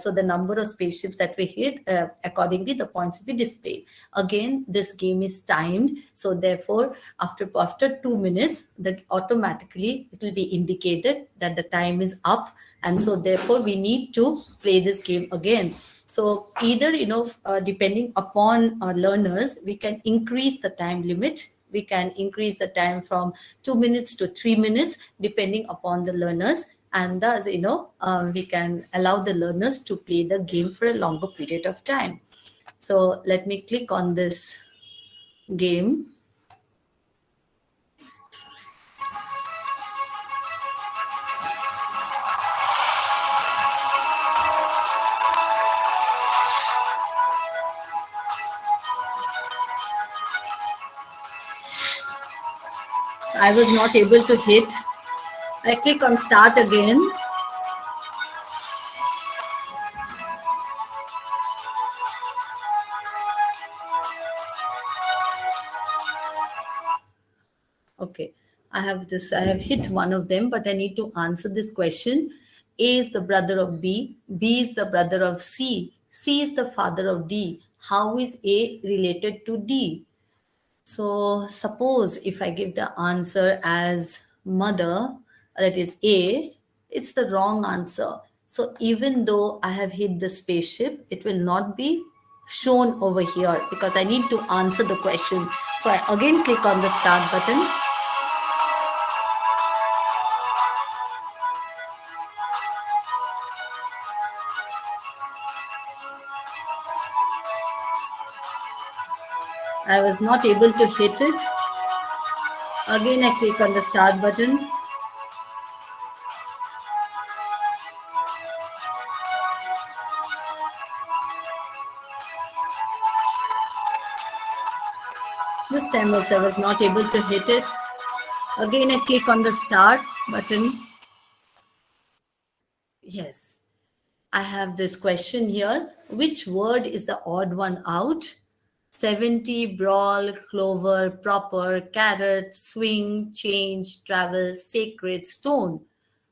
So the number of spaceships that we hit, accordingly, the points will be displayed. Again, this game is timed. So therefore, after 2 minutes, automatically it will be indicated that the time is up. And so therefore, we need to play this game again. So either, depending upon our learners, we can increase the time limit. We can increase the time from 2 minutes to 3 minutes, depending upon the learners. And thus, we can allow the learners to play the game for a longer period of time. So let me click on this game. I was not able to hit. I click on start again. Okay, I have hit one of them, but I need to answer this question. A is the brother of B. B is the brother of C. C is the father of D. How is A related to D? So suppose if I give the answer as mother, that is A, it's the wrong answer. So even though I have hit the spaceship, it will not be shown over here, because I need to answer the question. So I again click on the start button. I was not able to hit it. Again, I click on the start button. This time also I was not able to hit it. Again, I click on the start button. Yes, I have this question here. Which word is the odd one out? 70, brawl, clover, proper, carrot, swing, change, travel, sacred, stone.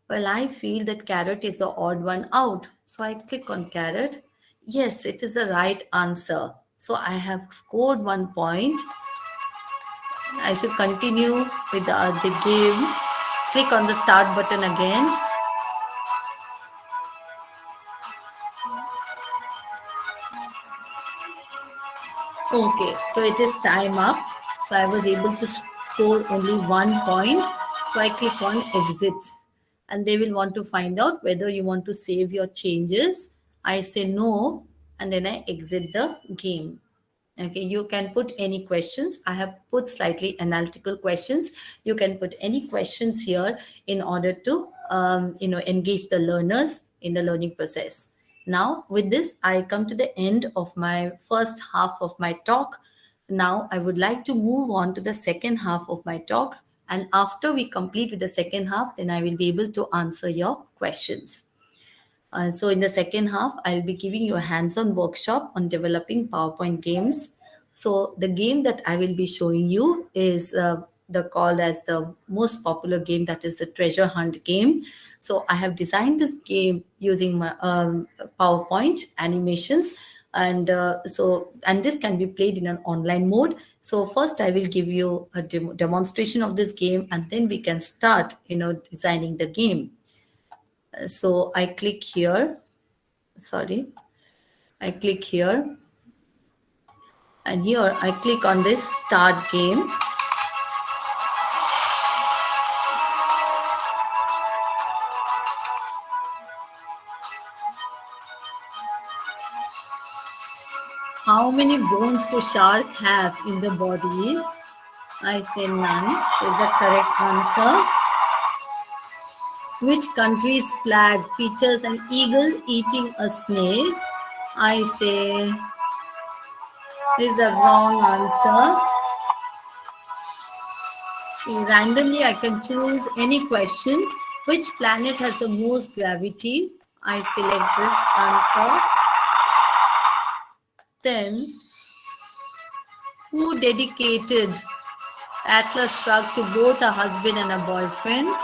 Well, I feel that carrot is the odd one out. So I click on carrot. Yes, it is the right answer. So I have scored 1 point. I should continue with the game. Click on the start button again. Okay, so it is time up. So I was able to score only 1 point. So I click on exit and they will want to find out whether you want to save your changes. I say no and then I exit the game. Okay, you can put any questions. I have put slightly analytical questions. You can put any questions here in order to engage the learners in the learning process. Now, with this, I come to the end of my first half of my talk. Now, I would like to move on to the second half of my talk. And after we complete with the second half, then I will be able to answer your questions. So in the second half, I'll be giving you a hands-on workshop on developing PowerPoint games. So the game that I will be showing you is the called as the most popular game, that is the treasure hunt game. So I have designed this game using my PowerPoint animations, and this can be played in an online mode. So first I will give you a demonstration of this game, and then we can start designing the game. So I click here. Sorry, I click here, and here I click on this start game. How many bones do shark have in the bodies? I say none is the correct answer. Which country's flag features an eagle eating a snake? I say is the wrong answer. See, randomly I can choose any question. Which planet has the most gravity? I select this answer. Then, who dedicated Atlas Shrugged to both a husband and a boyfriend?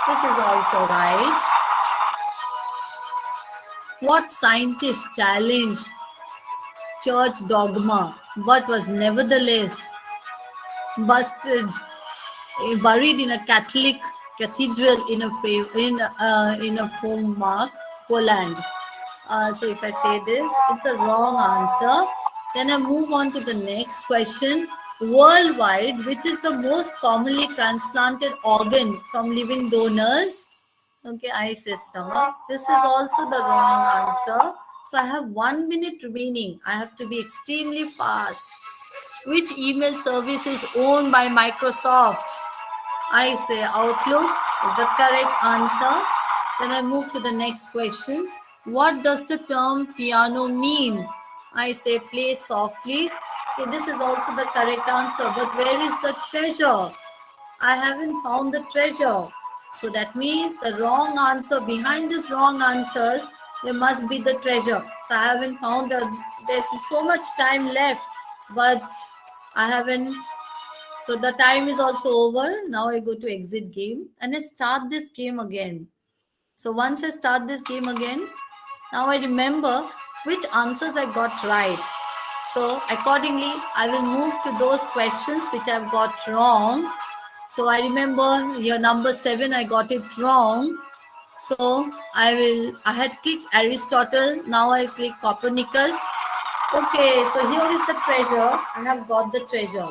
This is also right. What scientist challenged church dogma but was nevertheless buried in a Catholic cathedral in a Fomark, Poland? So if I say this, it's a wrong answer. Then I move on to the next question. Worldwide, which is the most commonly transplanted organ from living donors? Okay, I say stomach. This is also the wrong answer. So I have 1 minute remaining. I have to be extremely fast. Which email service is owned by Microsoft? I say Outlook is the correct answer. Then I move to the next question. What does the term piano mean? I say play softly. Okay, this is also the correct answer. But where is the treasure? I haven't found the treasure. So that means the wrong answer, behind these wrong answers, there must be the treasure. So I haven't found there's so much time left, but I haven't. So the time is also over. Now I go to exit game and I start this game again. So once I start this game again, now I remember which answers I got right. So accordingly, I will move to those questions which I've got wrong. So I remember your number 7, I got it wrong. So I had clicked Aristotle. Now I click Copernicus. Okay, so here is the treasure. I have got the treasure.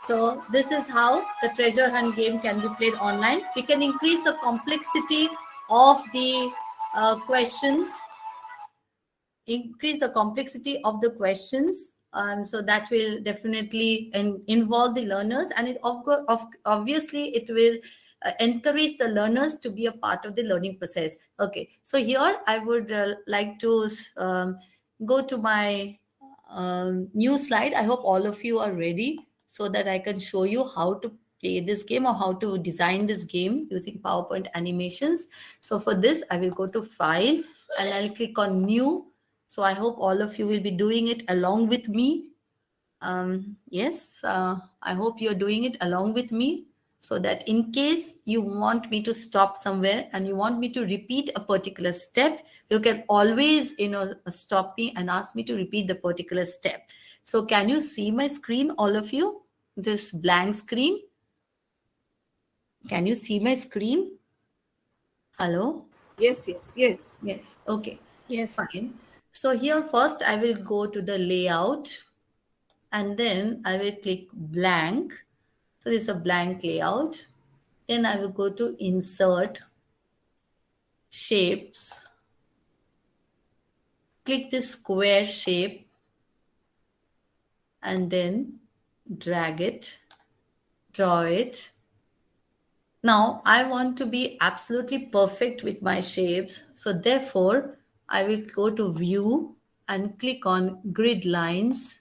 So this is how the treasure hunt game can be played online. We can increase the complexity of the questions. Increase the complexity of the questions. So that will definitely involve the learners, and it obviously it will encourage the learners to be a part of the learning process. Okay, so here I would like to go to my new slide. I hope all of you are ready so that I can show you how to play this game or how to design this game using PowerPoint animations. So for this, I will go to File and I'll click on New. So I hope all of you will be doing it along with me. Yes, I hope you're doing it along with me. so that in case you want me to stop somewhere and you want me to repeat a particular step, you can always, stop me and ask me to repeat the particular step. So can you see my screen, all of you? This blank screen? Can you see my screen? Hello? Yes, yes, yes. Yes. Okay. Yes. Fine. So here first I will go to the layout and then I will click blank. So this is a blank layout. Then I will go to insert shapes. Click this square shape and then drag it, draw it. Now I want to be absolutely perfect with my shapes. So therefore I will go to view and click on grid lines.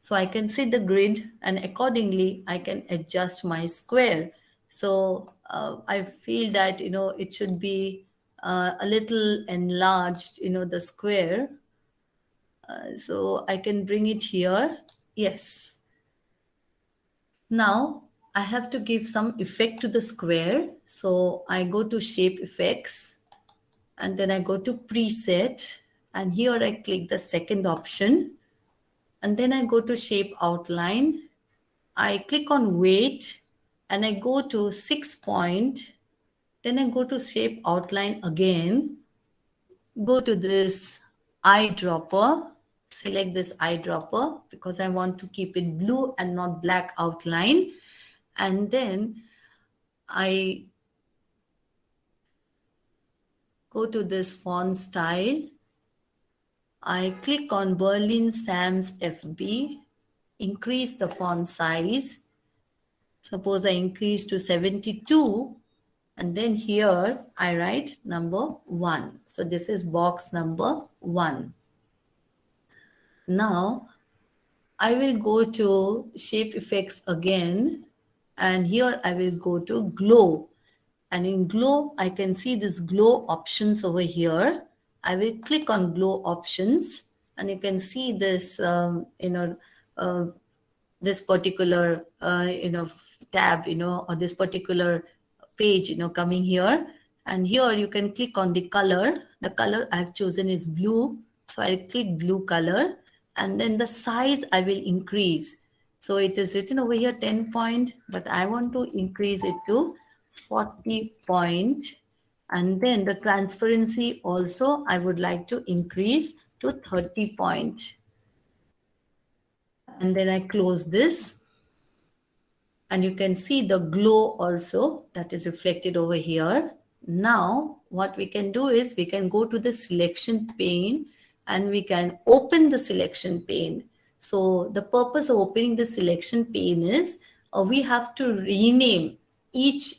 So I can see the grid and accordingly I can adjust my square. So I feel that, it should be a little enlarged, the square. So I can bring it here. Yes. Now I have to give some effect to the square. So I go to shape effects and then I go to preset and here I click the second option and then I go to shape outline. I click on weight and I go to 6 point. Then I go to shape outline again. Go to this eyedropper. Select this eyedropper because I want to keep it blue and not black outline. And then I go to this font style. I click on Berlin Sans FB. Increase the font size. Suppose I increase to 72 and then here I write number 1. So this is box number 1. Now I will go to shape effects again and here I will go to glow. And in glow, I can see this glow options over here. I will click on glow options and you can see this, this particular, tab, or this particular page, coming here. And here you can click on the color. The color I've chosen is blue. So I click blue color and then the size I will increase. So it is written over here 10 point, but I want to increase it to 40 point. And then the transparency also I would like to increase to 30 point. And then I close this. And you can see the glow also that is reflected over here. Now, what we can do is we can go to the selection pane and we can open the selection pane. So the purpose of opening the selection pane is we have to rename each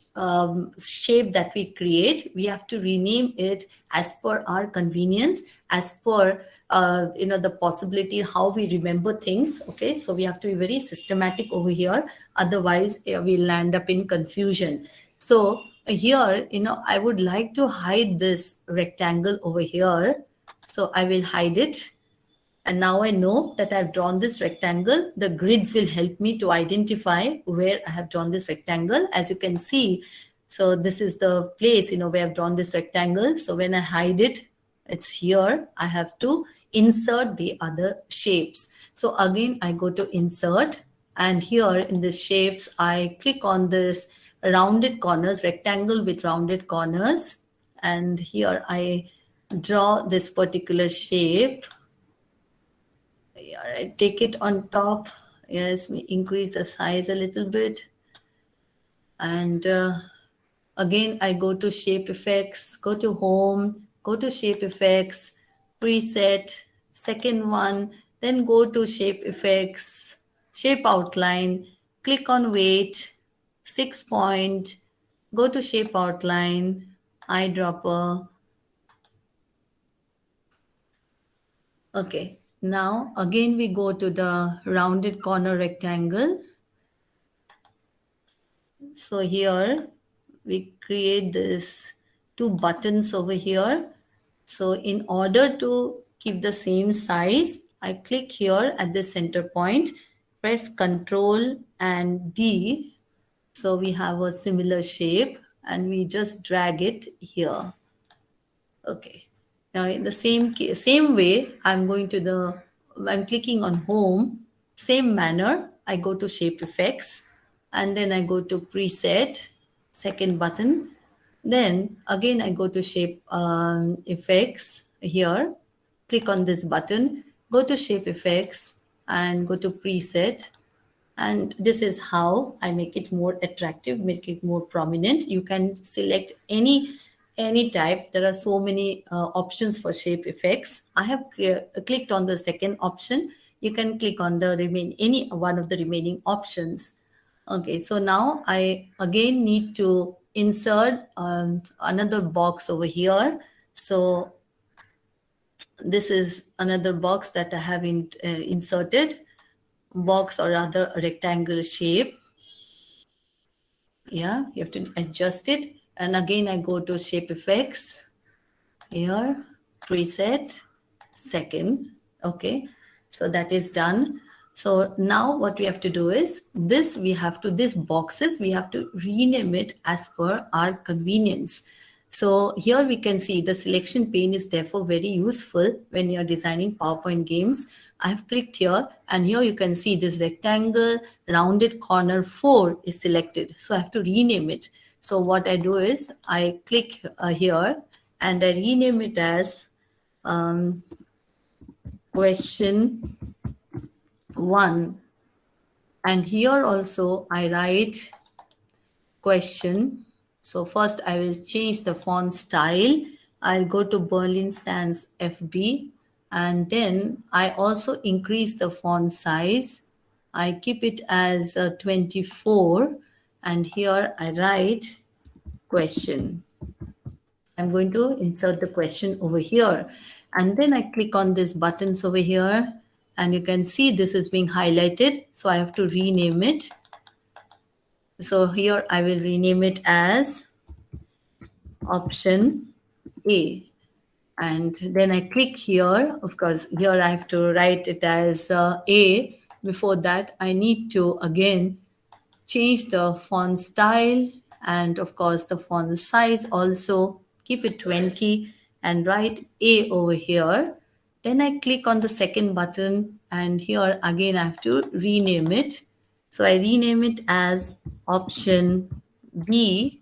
shape that we create. We have to rename it as per our convenience, as per the possibility how we remember things. Okay, so we have to be very systematic over here, otherwise we'll land up in confusion. So here, I would like to hide this rectangle over here, so I will hide it. And now I know that I've drawn this rectangle. The grids will help me to identify where I have drawn this rectangle. As you can see, so this is the place where I've drawn this rectangle. So when I hide it, it's here. I have to insert the other shapes. So again, I go to insert and here in the shapes, I click on this rounded corners, rectangle with rounded corners. And here I draw this particular shape. I take it on top. Yes, we increase the size a little bit. And again, I go to shape effects, go to home, go to shape effects, preset, second one, then go to shape effects, shape outline, click on weight, 6 point, go to shape outline, eyedropper. Okay, now again we go to the rounded corner rectangle. So here we create this 2 buttons over here. So in order to keep the same size, I click here at the center point, press Ctrl and D, So we have a similar shape and we just drag it here. Okay. Now in the same way, I'm clicking on home, same manner. I go to shape effects and then I go to preset, second button. Then again, I go to shape effects here, click on this button, go to shape effects and go to preset. And this is how I make it more attractive, make it more prominent. You can select any type. There are so many options for shape effects. I have clicked on the second option. You can click on the any one of the remaining options. Okay, so now I again need to insert another box over here. So this is another box that I have inserted, box or rather a rectangular shape. Yeah, you have to adjust it. And again, I go to shape effects here, preset, second. Okay, so that is done. So now what we have to do is these boxes, we have to rename it as per our convenience. So here we can see the selection pane is therefore very useful when you're designing PowerPoint games. I've clicked here and here you can see this rectangle rounded corner 4 is selected. So I have to rename it. So what I do is I click here and I rename it as question 1. And here also I write question. So first I will change the font style. I'll go to Berlin Sans FB and then I also increase the font size. I keep it as 24 and here I write question. I'm going to insert the question over here and then I click on these buttons over here and you can see this is being highlighted. So I have to rename it. So here I will rename it as option A. And then I click here. Of course, here I have to write it as A. Before that, I need to again change the font style and of course the font size also. Keep it 20 and write A over here. Then I click on the second button and here again I have to rename it. So I rename it as option B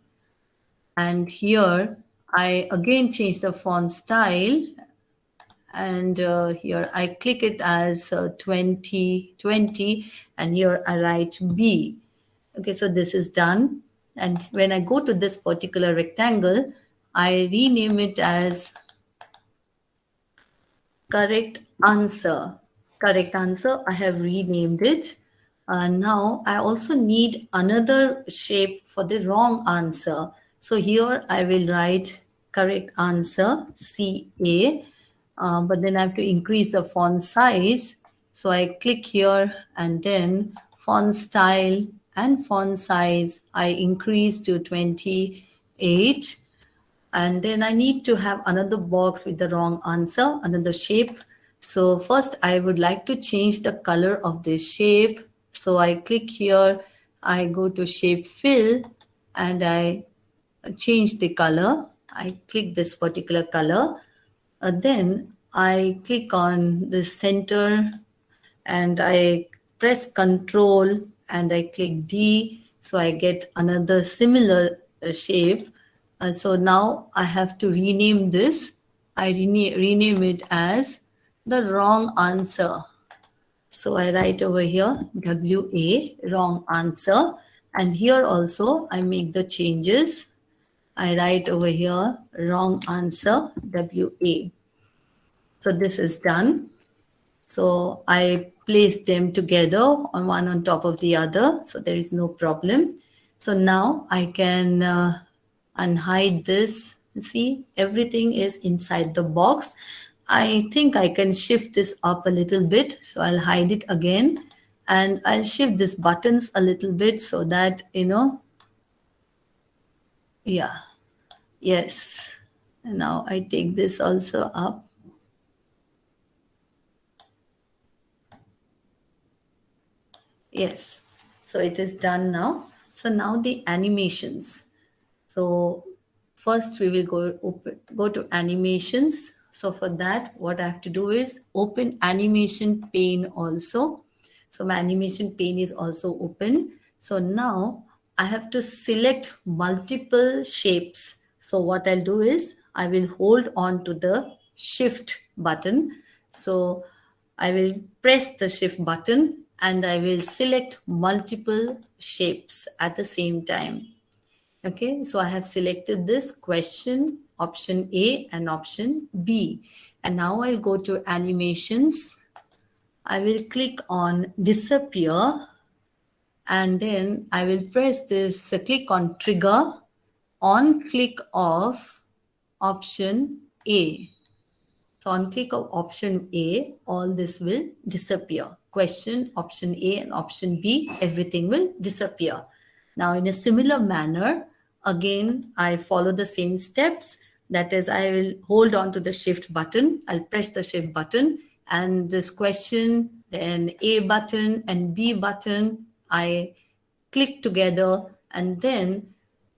and here I again change the font style and here I click it as 2020 and here I write B. Okay, so this is done. And when I go to this particular rectangle, I rename it as correct answer. Correct answer, I have renamed it. Now I also need another shape for the wrong answer. So here I will write correct answer, CA, but then I have to increase the font size. So I click here and then font style and font size, I increase to 28. And then I need to have another box with the wrong answer, another shape. So first I would like to change the color of this shape. So I click here, I go to shape fill and I change the color. I click this particular color. Then I click on the center and I press Control and I click D. So I get another similar shape. So now I have to rename this. I rename it as the wrong answer. So I write over here WA, wrong answer. And here also I make the changes. I write over here wrong answer WA. So this is done. So I place them together on one on top of the other. So there is no problem. So now I can unhide this. See, everything is inside the box. I think I can shift this up a little bit. So I'll hide it again and I'll shift these buttons a little bit so that, yeah, yes. And now I take this also up. Yes, so it is done now. So now the animations. So first we will go to animations. So for that, what I have to do is open animation pane also. So my animation pane is also open. So now I have to select multiple shapes. So what I'll do is I will hold on to the shift button. So I will press the shift button and I will select multiple shapes at the same time. Okay, so I have selected this question, option A and option B. And now I'll go to animations. I will click on disappear and then I will press this, click on trigger on click of option A. So on click of option A, all this will disappear. Question, option A and option B, everything will disappear. Now in a similar manner, again, I follow the same steps. That is, I will hold on to the shift button. I'll press the shift button and this question, then A button and B button, I click together and then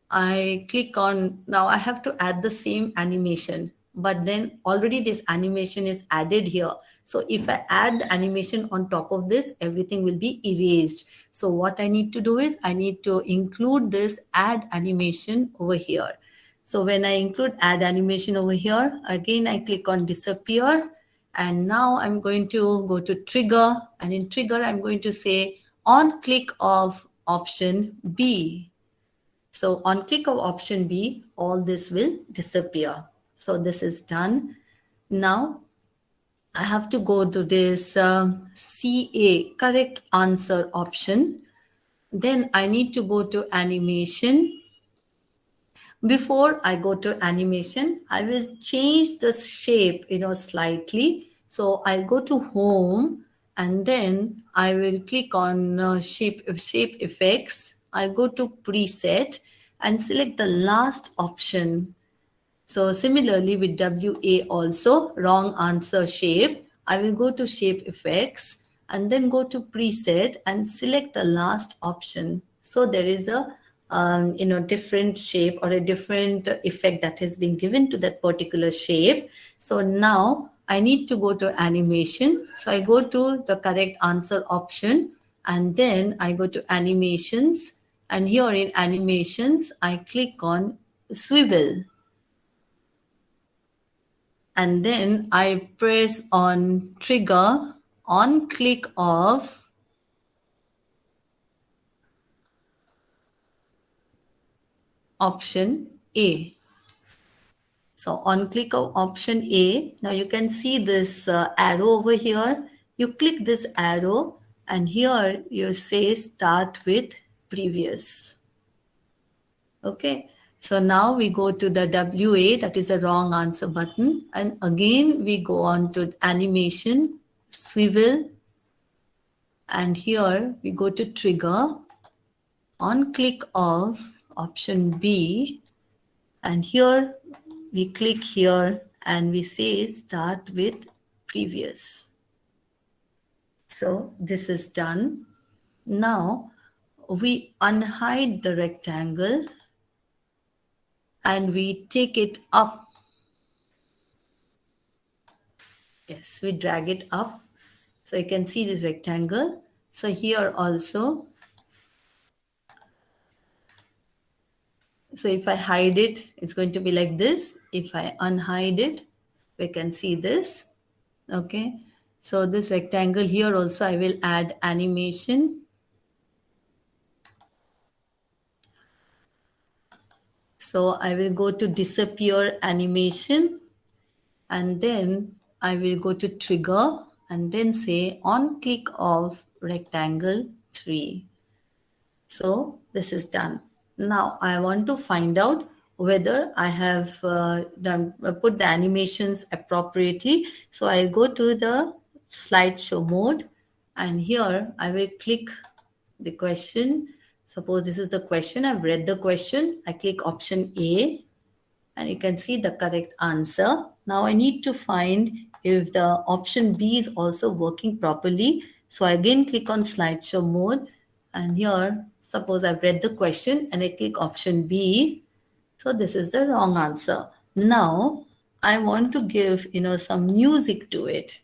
I click on, now I have to add the same animation, but then already this animation is added here. So if I add the animation on top of this, everything will be erased. So what I need to do is I need to include this add animation over here. So when I include add animation over here, again, I click on disappear. And now I'm going to go to trigger. And in trigger, I'm going to say on click of option B. So on click of option B, all this will disappear. So this is done. Now I have to go to this CA, correct answer option. Then I need to go to animation. Before I go to animation, I will change the shape, slightly. So I'll go to home and then I will click on shape effects. I'll go to preset and select the last option. So similarly with WA also, wrong answer shape, I will go to shape effects and then go to preset and select the last option. So there is a different shape or a different effect that has been given to that particular shape. So now I need to go to animation. So I go to the correct answer option and then I go to animations, and here in animations I click on swivel. And then I press on trigger on click of option A. So on click of option A, now you can see this arrow over here. You click this arrow and here you say start with previous. Okay. So now we go to the WA, that is a wrong answer button. And again, we go on to animation, swivel. And here we go to trigger on click of option B. And here we click here and we say start with previous. So this is done. Now we unhide the rectangle and we take it up. Yes, we drag it up. So you can see this rectangle. So here also, so if I hide it, it's going to be like this. If I unhide it, we can see this. Okay. So this rectangle here also, I will add animation. So I will go to disappear animation and then I will go to trigger and then say on click of rectangle 3. So this is done. Now I want to find out whether I have put the animations appropriately. So I'll go to the slideshow mode and here I will click the question. Suppose this is the question. I've read the question. I click option A and you can see the correct answer. Now I need to find if the option B is also working properly. So I again click on slideshow mode and here Suppose I've read the question and I click option B. So this is the wrong answer. Now I want to give, some music to it.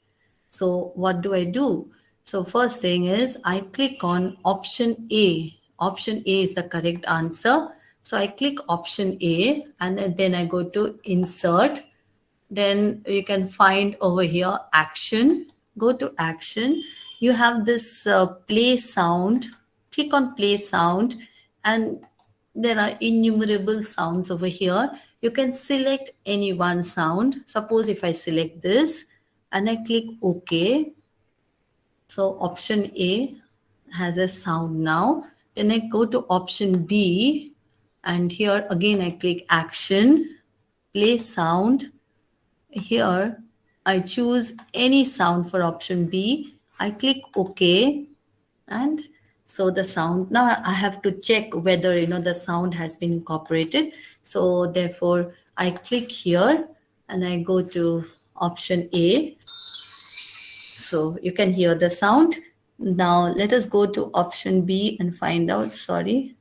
So what do I do? So first thing is I click on option A. Option A is the correct answer. So I click option A and then I go to insert. Then you can find over here action. Go to action. You have this play sound. Click on play sound and there are innumerable sounds over here. You can select any one sound. Suppose if I select this and I click OK. So option A has a sound now. Then I go to option B and here again I click action, play sound. Here I choose any sound for option B. I click OK and so the sound, now I have to check whether the sound has been incorporated. So therefore I click here and I go to option A. So you can hear the sound. Now let us go to option B and find out. Sorry.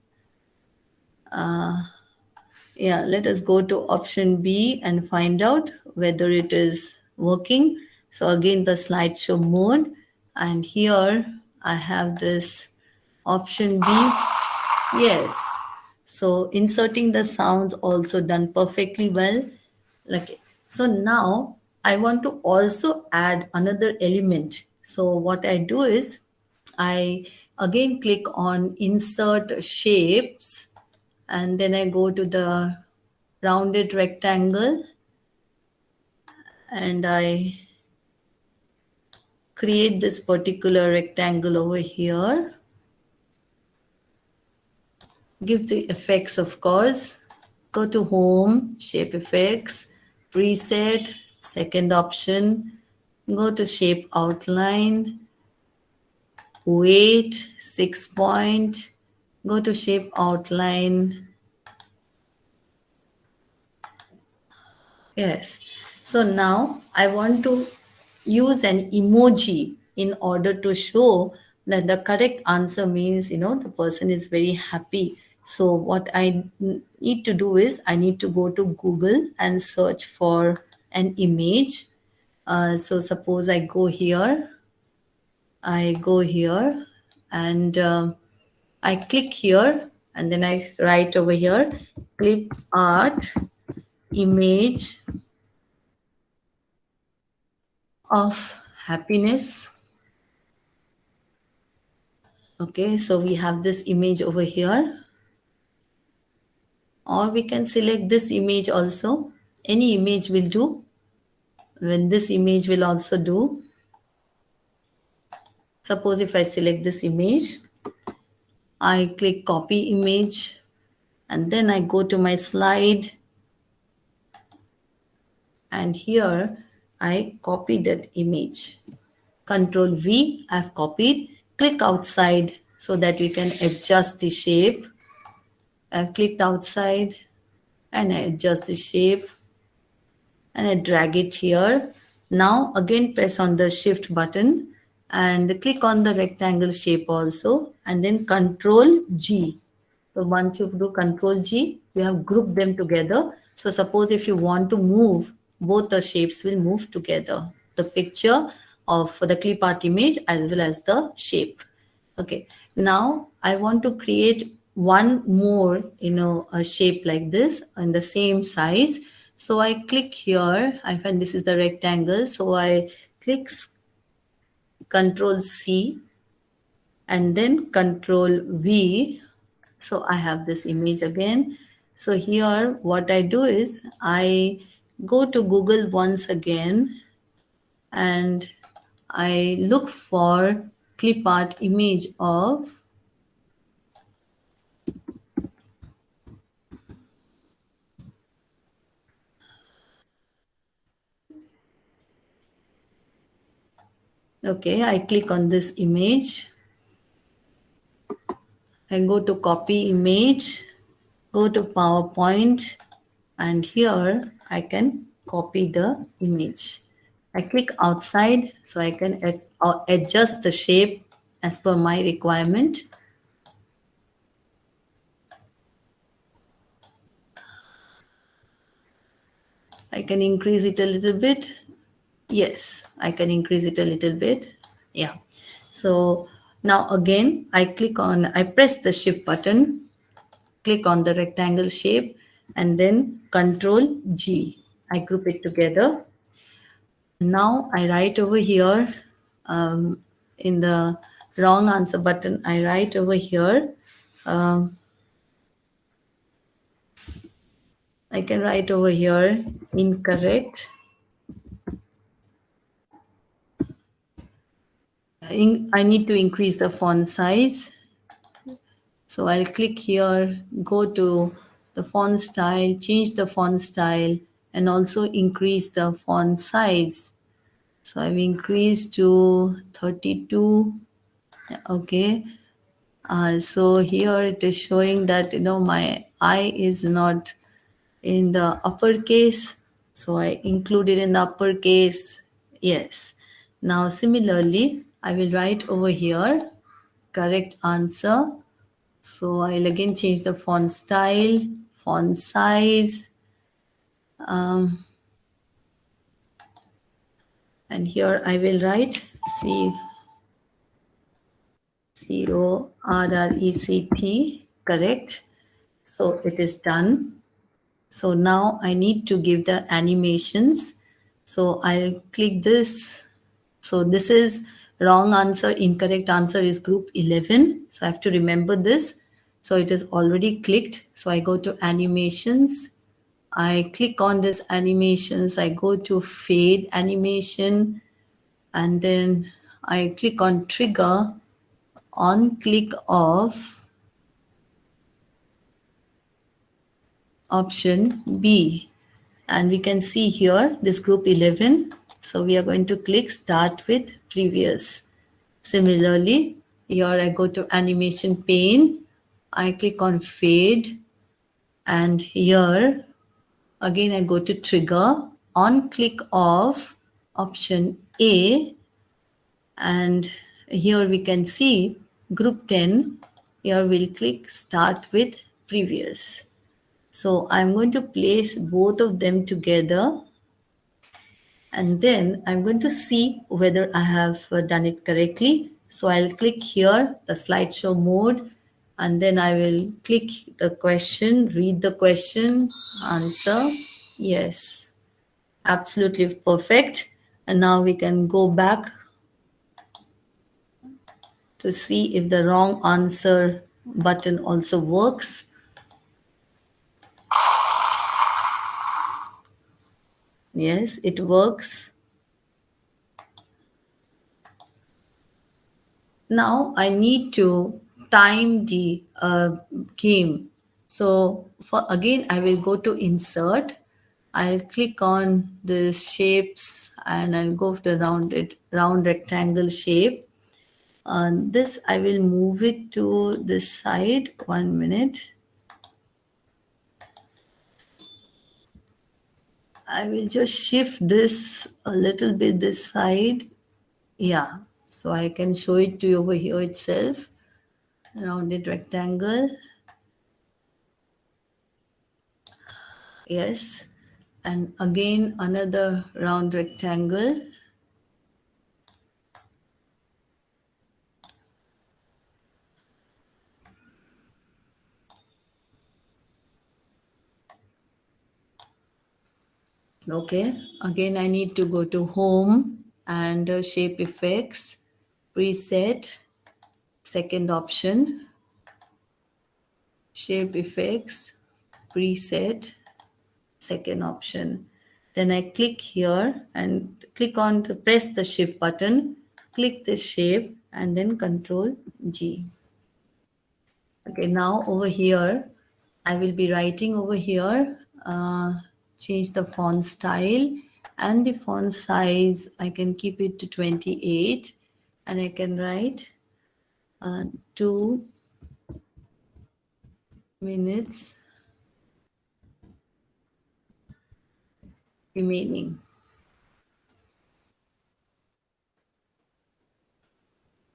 Yeah, let us go to option B and find out whether it is working. So again, the slideshow mode. And here I have this option B. Yes. So inserting the sounds also done perfectly well. Okay. So now I want to also add another element. So what I do is I again click on insert shapes and then I go to the rounded rectangle and I create this particular rectangle over here. Give the effects, of course. Go to home, shape effects, preset, second option. Go to shape outline, weight, 6 point. Go to shape outline. Yes. So now I want to use an emoji in order to show that the correct answer means, the person is very happy. So what I need to do is I need to go to Google and search for an image. So suppose I go here and I click here and then I write over here, clip art image of happiness. Okay, so we have this image over here. Or we can select this image also. Any image will do. When this image will also do. Suppose if I select this image, I click copy image and then I go to my slide and here I copy that image. Control V, I've copied. Click outside so that we can adjust the shape. I've clicked outside and I adjust the shape and I drag it here. Now again press on the shift button and click on the rectangle shape also and then Control G. So once you do Control G, you have grouped them together. So suppose if you want to move, both the shapes will move together. The picture of the clip art image as well as the shape. Okay, now I want to create one more, a shape like this in the same size. So I click here, I find this is the rectangle. So I click Control C and then Control V. So I have this image again. So here what I do is I go to Google once again and I look for clip art image of okay, I click on this image. I go to copy image, go to PowerPoint, and here I can copy the image. I click outside so I can adjust the shape as per my requirement. I can increase it a little bit. Yes, I can increase it a little bit. Yeah. So now again, I press the shift button, click on the rectangle shape, and then Control G. I group it together. Now I write over here in the wrong answer button, I write over here. I can write over here incorrect. I need to increase the font size. So I'll click here, go to the font style, change the font style, and also increase the font size. So I've increased to 32. Okay. So here it is showing that, my I is not in the uppercase. So I include it in the uppercase. Yes. Now, similarly, I will write over here, correct answer. So I'll again change the font style, font size. And here I will write CORRECT, correct. So it is done. So now I need to give the animations. So I'll click this. So this is wrong answer, incorrect answer is group 11. So I have to remember this. So it is already clicked. So I go to animations. I click on this animations. I go to fade animation. And then I click on trigger on click of option B. And we can see here this group 11. So we are going to click start with previous. Similarly, here I go to animation pane. I click on fade. And here again I go to trigger on click of option A. And here we can see group 10. Here we'll click start with previous. So I'm going to place both of them together, and then I'm going to see whether I have done it correctly. So I'll click here, the slideshow mode, and then I will click the question, read the question, answer. Yes, absolutely perfect. And now we can go back to see if the wrong answer button also works. Yes, it works. Now I need to time the game. So again, I will go to insert. I'll click on this shapes and I'll go to the round rectangle shape. This I will move it to this side. 1 minute. I will just shift this a little bit this side. Yeah, so I can show it to you over here itself. Rounded rectangle. Yes, and again another round rectangle. Okay, again I need to go to home and shape effects, preset, second option, shape effects, preset, second option. Then I click here and click on to press the shift button, click this shape and then Control G. Okay, now over here, I will be writing over here, change the font style and the font size. I can keep it to 28 and I can write 2 minutes remaining.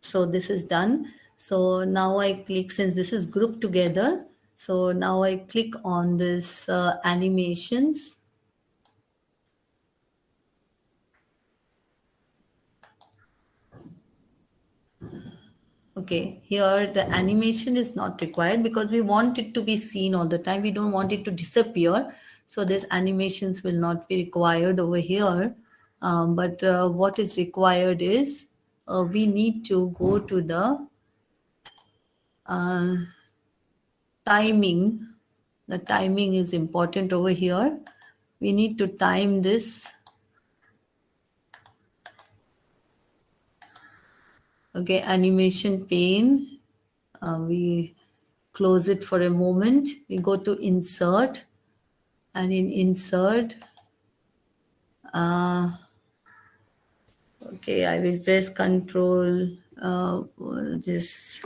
So this is done. So now I click, since this is grouped together, so now I click on this animations. Okay, here the animation is not required because we want it to be seen all the time. We don't want it to disappear. So these animations will not be required over here. But what is required is we need to go to the uh, timing. The timing is important over here. We need to time this. Okay, animation pane. We close it for a moment. We go to insert, and in insert, okay, I will press control this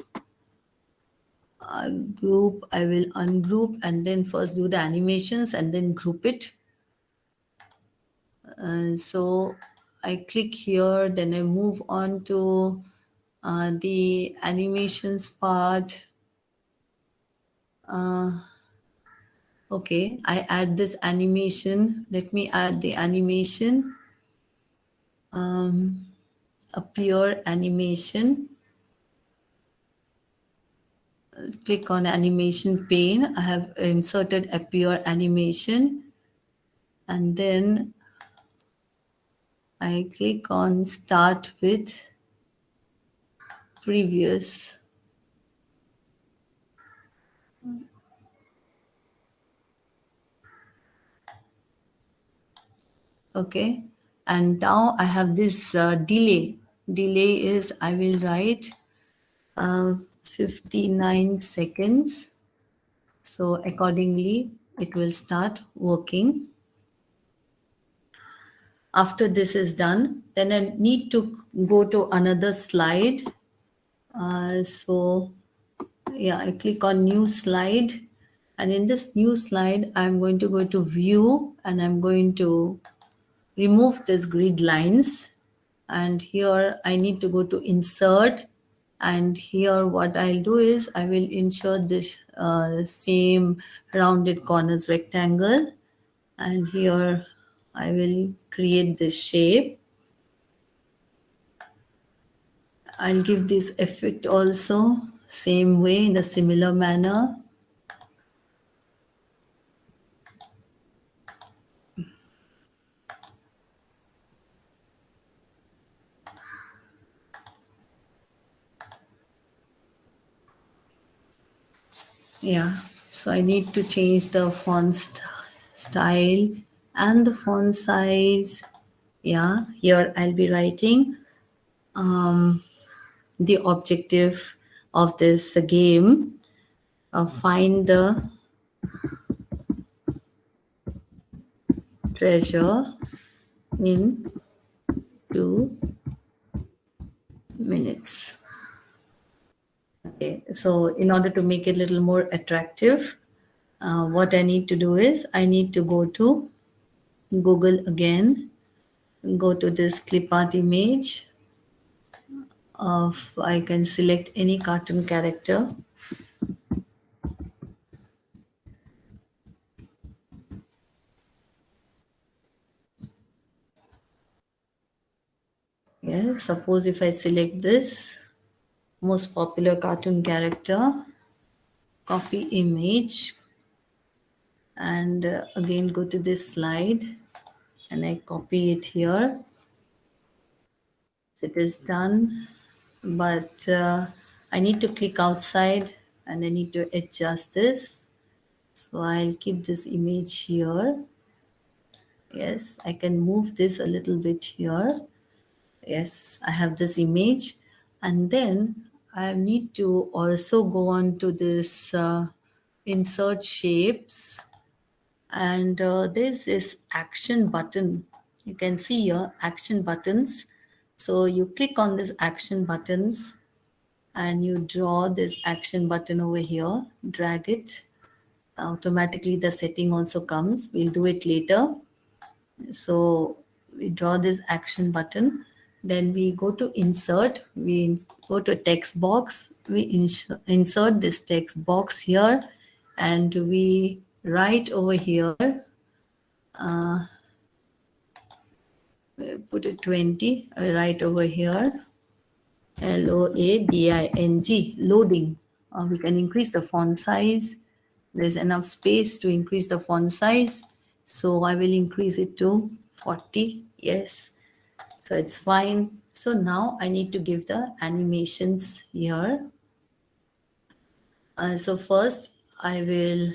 group. I will ungroup and then first do the animations and then group it. So I click here, then I move on to the animations part. Okay, I add this animation. Let me add the animation. Appear animation. Click on animation pane. I have inserted appear animation, and then I click on start with previous. Okay, and now I have this delay. Delay is I will write 59 seconds. So accordingly, it will start working. After this is done, then I need to go to another slide. So yeah, I click on new slide, and in this new slide, I'm going to go to view, and I'm going to remove this grid lines. And here I need to go to insert, and here what I'll do is I will insert this same rounded corners rectangle, and here I will create this shape. I'll give this effect also same way in a similar manner. Yeah, so I need to change the font style and the font size. Yeah, here I'll be writing the objective of this game. Find the treasure in 2 minutes. Okay, so in order to make it a little more attractive, what I need to do is I need to go to Google again, go to this clip art image of, I can select any cartoon character. Yeah, suppose if I select this most popular cartoon character, copy image, and again go to this slide and I copy it here. It is done, but I need to click outside and I need to adjust this. So I'll keep this image here. Yes, I can move this a little bit here. Yes, I have this image, and then I need to also go on to this insert shapes, and there's this action button. You can see here action buttons. So you click on this action buttons and you draw this action button over here, drag it. Automatically the setting also comes. We'll do it later. So we draw this action button, then we go to insert, we go to text box, we insert this text box here, and we write over here, put it 20, right over here, Loading, loading. We can increase the font size. There's enough space to increase the font size. So I will increase it to 40. Yes. So it's fine. So now I need to give the animations here. So first I will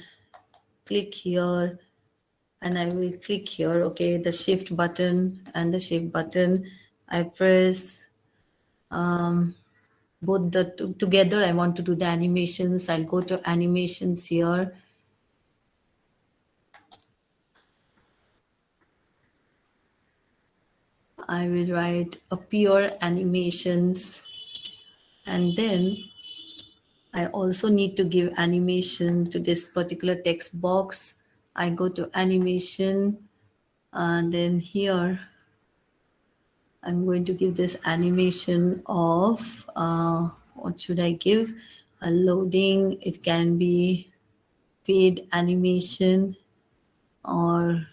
click here and I will click here. Okay, the shift button and the shift button. I press both the together. I want to do the animations. I'll go to animations here. I will write appear animations, and then I also need to give animation to this particular text box. I go to animation, and then here I'm going to give this animation of what should I give? A loading. It can be paid animation or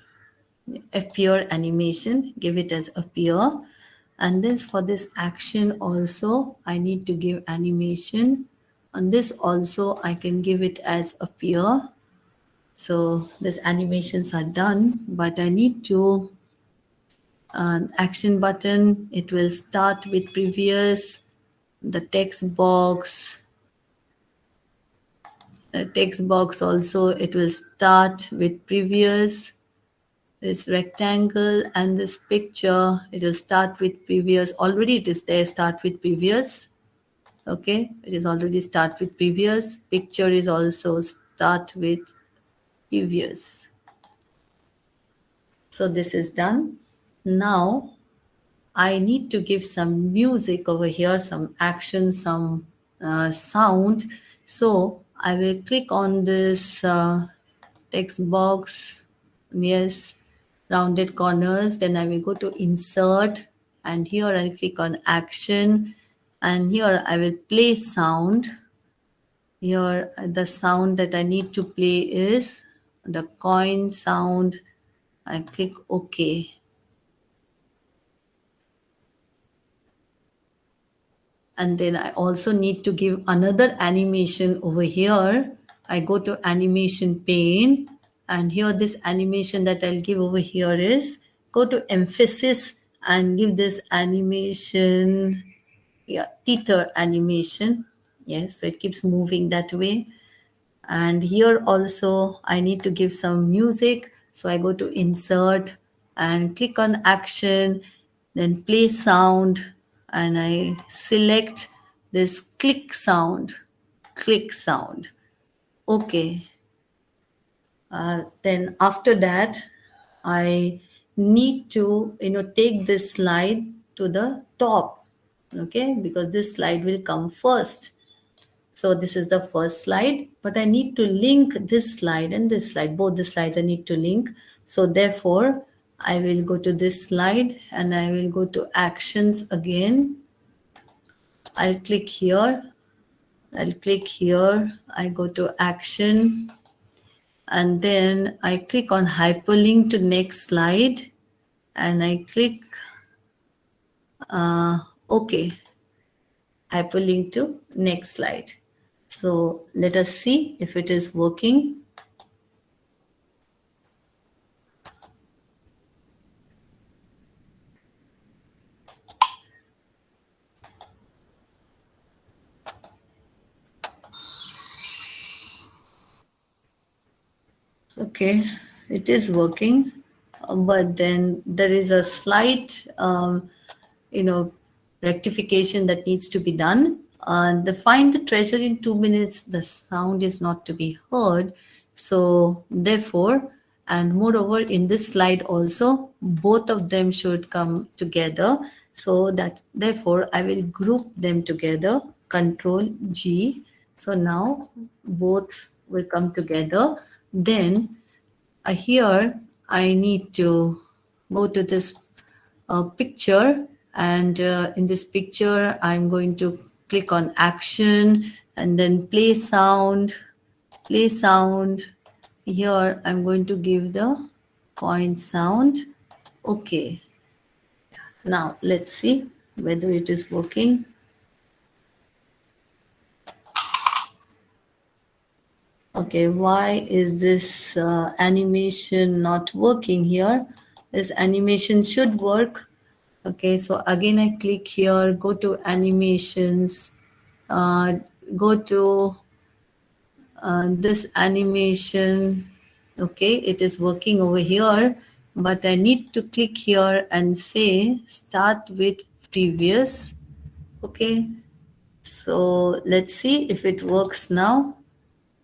appear animation. Give it as appear. And then for this action also, I need to give animation. And this also I can give it as appear. So these animations are done, but I need to action button. It will start with previous, the text box. The text box also, it will start with previous. This rectangle and this picture, it will start with previous. Already it is there, start with previous. Okay, it is already start with previous. Picture is also start with previous. So this is done. Now I need to give some music over here, some action, some sound. So I will click on this text box. Yes, rounded corners. Then I will go to insert, and here I'll click on action, and here I will play sound. Here the sound that I need to play is the coin sound. I click OK. And then I also need to give another animation over here. I go to animation pane, and here this animation that I'll give over here is go to emphasis and give this animation, yeah, tether animation. Yes, so it keeps moving that way. And here also I need to give some music. So I go to insert and click on action, then play sound, and I select this click sound. Okay. Then after that, I need to take this slide to the top. Okay, because this slide will come first. So this is the first slide, but I need to link this slide and this slide. Both the slides I need to link. So therefore, I will go to this slide and I will go to actions again. I'll click here. I go to action. And then I click on hyperlink to next slide. And I click OK. Hyperlink to next slide. So let us see if it is working. Okay, it is working, but then there is a slight, rectification that needs to be done. The find the treasure in 2 minutes, the sound is not to be heard. So therefore, and moreover, in this slide also, both of them should come together. So that therefore, I will group them together, Control G. So now both will come together. Then here I need to go to this picture, and in this picture I'm going to click on action and then play sound. Here I'm going to give the coin sound. Okay, now let's see whether it is working. Okay, why is this animation not working here? This animation should work. Okay, so again I click here, go to animations, uh, go to this animation. Okay, it is working over here, but I need to click here and say start with previous. Okay, so let's see if it works now.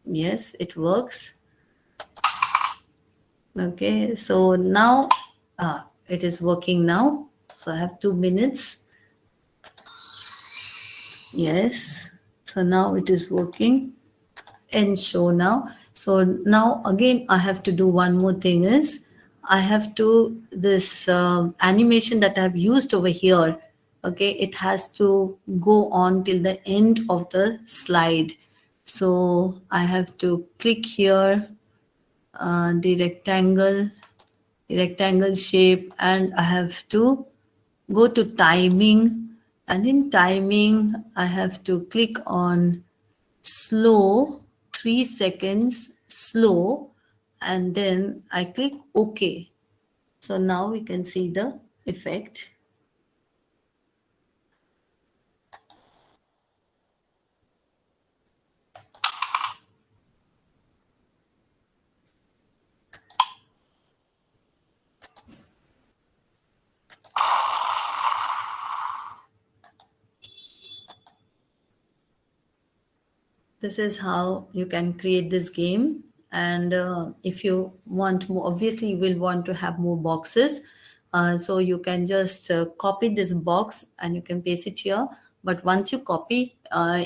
Yes, it works. Okay, so now it is working now. So I have 2 minutes. Yes, so now it is working. End show now. So now again I have to do one more thing is I have to this animation that I've used over here. Okay, it has to go on till the end of the slide. So I have to click here the rectangle shape, and I have to go to timing, and in timing I have to click on slow, 3 seconds slow, and then I click OK. So now we can see the effect. This is how you can create this game. And if you want more, obviously you will want to have more boxes. So you can just copy this box and you can paste it here. But once you copy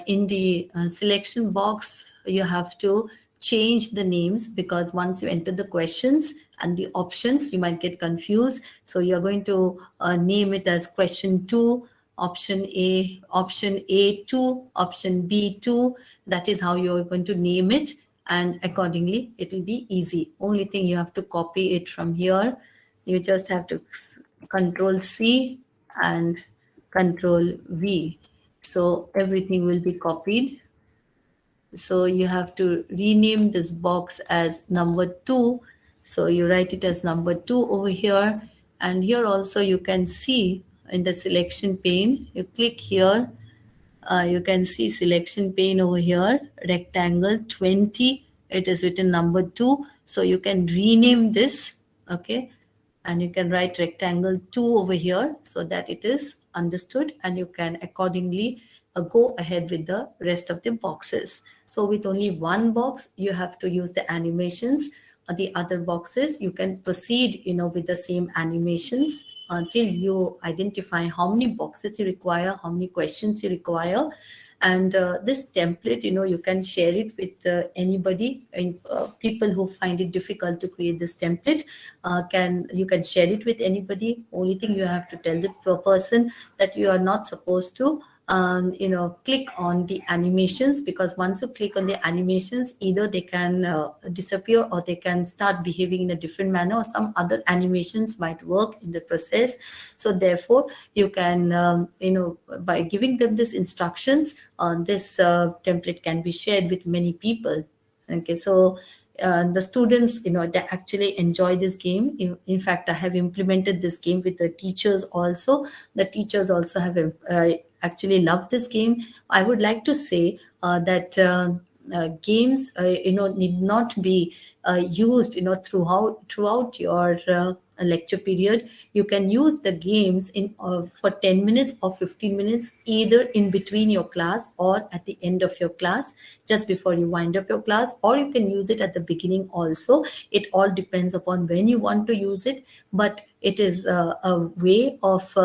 in the selection box, you have to change the names, because once you enter the questions and the options, you might get confused. So you're going to name it as question 2, option A, option A2, option B2. That is how you're going to name it, and accordingly it will be easy. Only thing, you have to copy it from here. You just have to Control C and Control V. So everything will be copied. So you have to rename this box as number 2. So you write it as number 2 over here. And here also you can see in the selection pane, you click here, you can see selection pane over here, rectangle 20. It is written number 2. So you can rename this. Okay. And you can write rectangle 2 over here so that it is understood, and you can accordingly go ahead with the rest of the boxes. So with only one box, you have to use the animations. The other boxes, you can proceed, with the same animations until you identify how many boxes you require, how many questions you require. And this template, you can share it with anybody, and people who find it difficult to create this template, you can share it with anybody. Only thing, you have to tell the person that you are not supposed to click on the animations, because once you click on the animations, either they can disappear, or they can start behaving in a different manner, or some other animations might work in the process. So therefore you can by giving them these instructions, this template can be shared with many people. Okay, so the students, they actually enjoy this game. In fact, I have implemented this game with the teachers also. The teachers also have actually loved this game. I would like to say that games, need not be used, throughout your lecture period. You can use the games in for 10 minutes or 15 minutes, either in between your class or at the end of your class, just before you wind up your class, or you can use it at the beginning also. It all depends upon when you want to use it, but it is a way of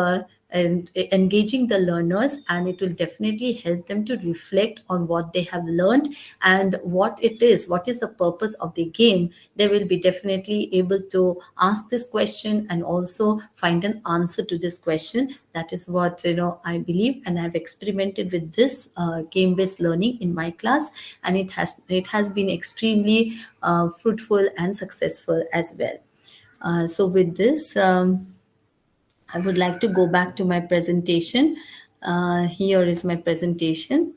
and engaging the learners, and it will definitely help them to reflect on what they have learned and what is the purpose of the game. They will be definitely able to ask this question and also find an answer to this question. That is what I believe, and I've experimented with this game-based learning in my class, and it has been extremely fruitful and successful as well. So with this, I would like to go back to my presentation. Here is my presentation.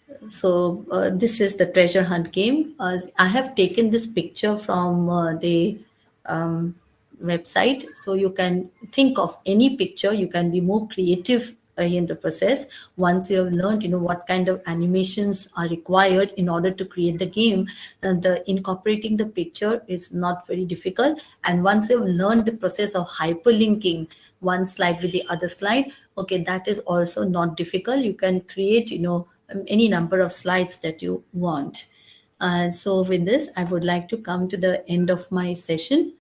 This is the treasure hunt game. I have taken this picture from the um, website, so you can think of any picture. You can be more creative in the process. Once you have learned, what kind of animations are required in order to create the game, the incorporating the picture is not very difficult. And once you have learned the process of hyperlinking one slide with the other slide, okay, that is also not difficult. You can create, any number of slides that you want. So with this, I would like to come to the end of my session.